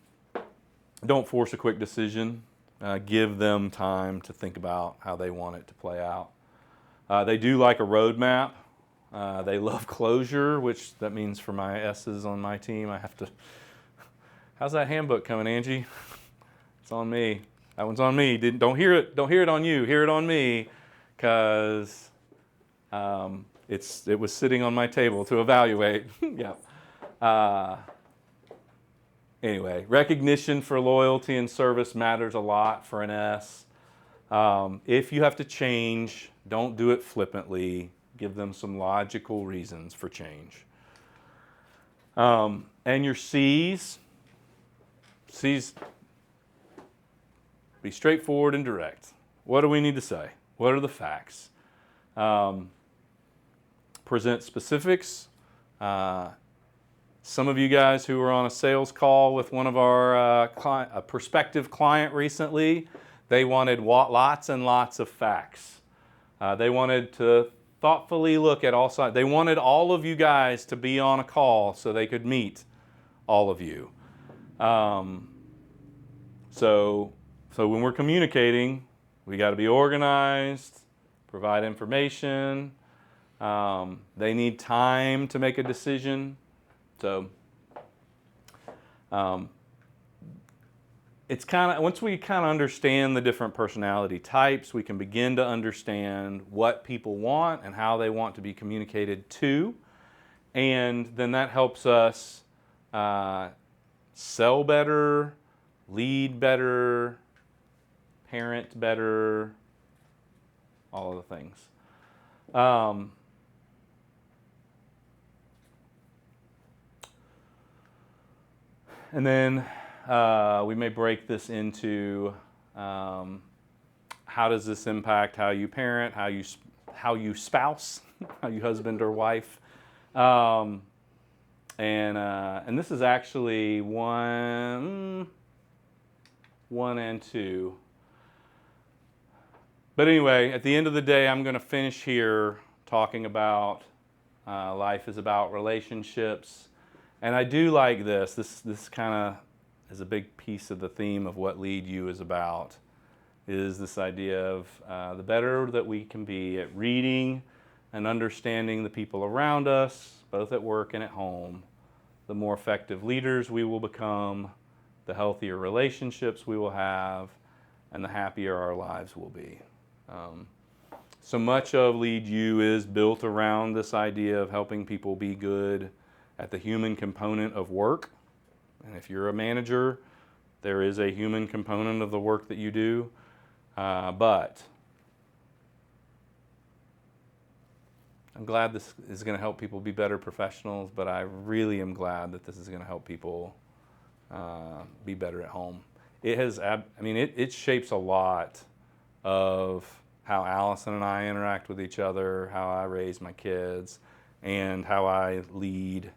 force a quick decision. Give them time to think about how they want it to play out. They do like a roadmap. They love closure, which that means for my S's on my team, I have to. How's that handbook coming, Angie? It's on me. That one's on me. Don't hear it. Don't hear it on you. Hear it on me, because it was sitting on my table to evaluate. Yeah. Anyway, recognition for loyalty and service matters a lot for an S. If you have to change, don't do it flippantly. Give them some logical reasons for change. And your C's, be straightforward and direct. What do we need to say? What are the facts? Present specifics. Some of you guys who were on a sales call with one of our a prospective client recently, they wanted lots and lots of facts. They wanted to thoughtfully look at all sides. They wanted all of you guys to be on a call so they could meet all of you. So when we're communicating, we got to be organized, provide information. They need time to make a decision. So it's kind of, once we kind of understand the different personality types, we can begin to understand what people want and how they want to be communicated to. And then that helps us sell better, lead better, parent better, all of the things. And then we may break this into how does this impact how you parent, how you spouse, how you husband or wife. And this is actually one and two. But anyway, at the end of the day, I'm going to finish here talking about life is about relationships. And I do like this. This kind of is a big piece of the theme of what Lead You is about, is this idea of the better that we can be at reading and understanding the people around us, both at work and at home, the more effective leaders we will become, the healthier relationships we will have, and the happier our lives will be. So much of Lead You is built around this idea of helping people be good at the human component of work. And if you're a manager, there is a human component of the work that you do. But I'm glad this is going to help people be better professionals, but I really am glad that this is going to help people be better at home. It has, it shapes a lot of how Allison and I interact with each other, how I raise my kids, and how I lead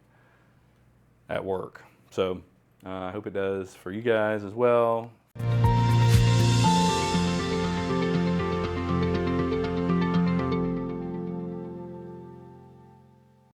at work. So I hope it does for you guys as well.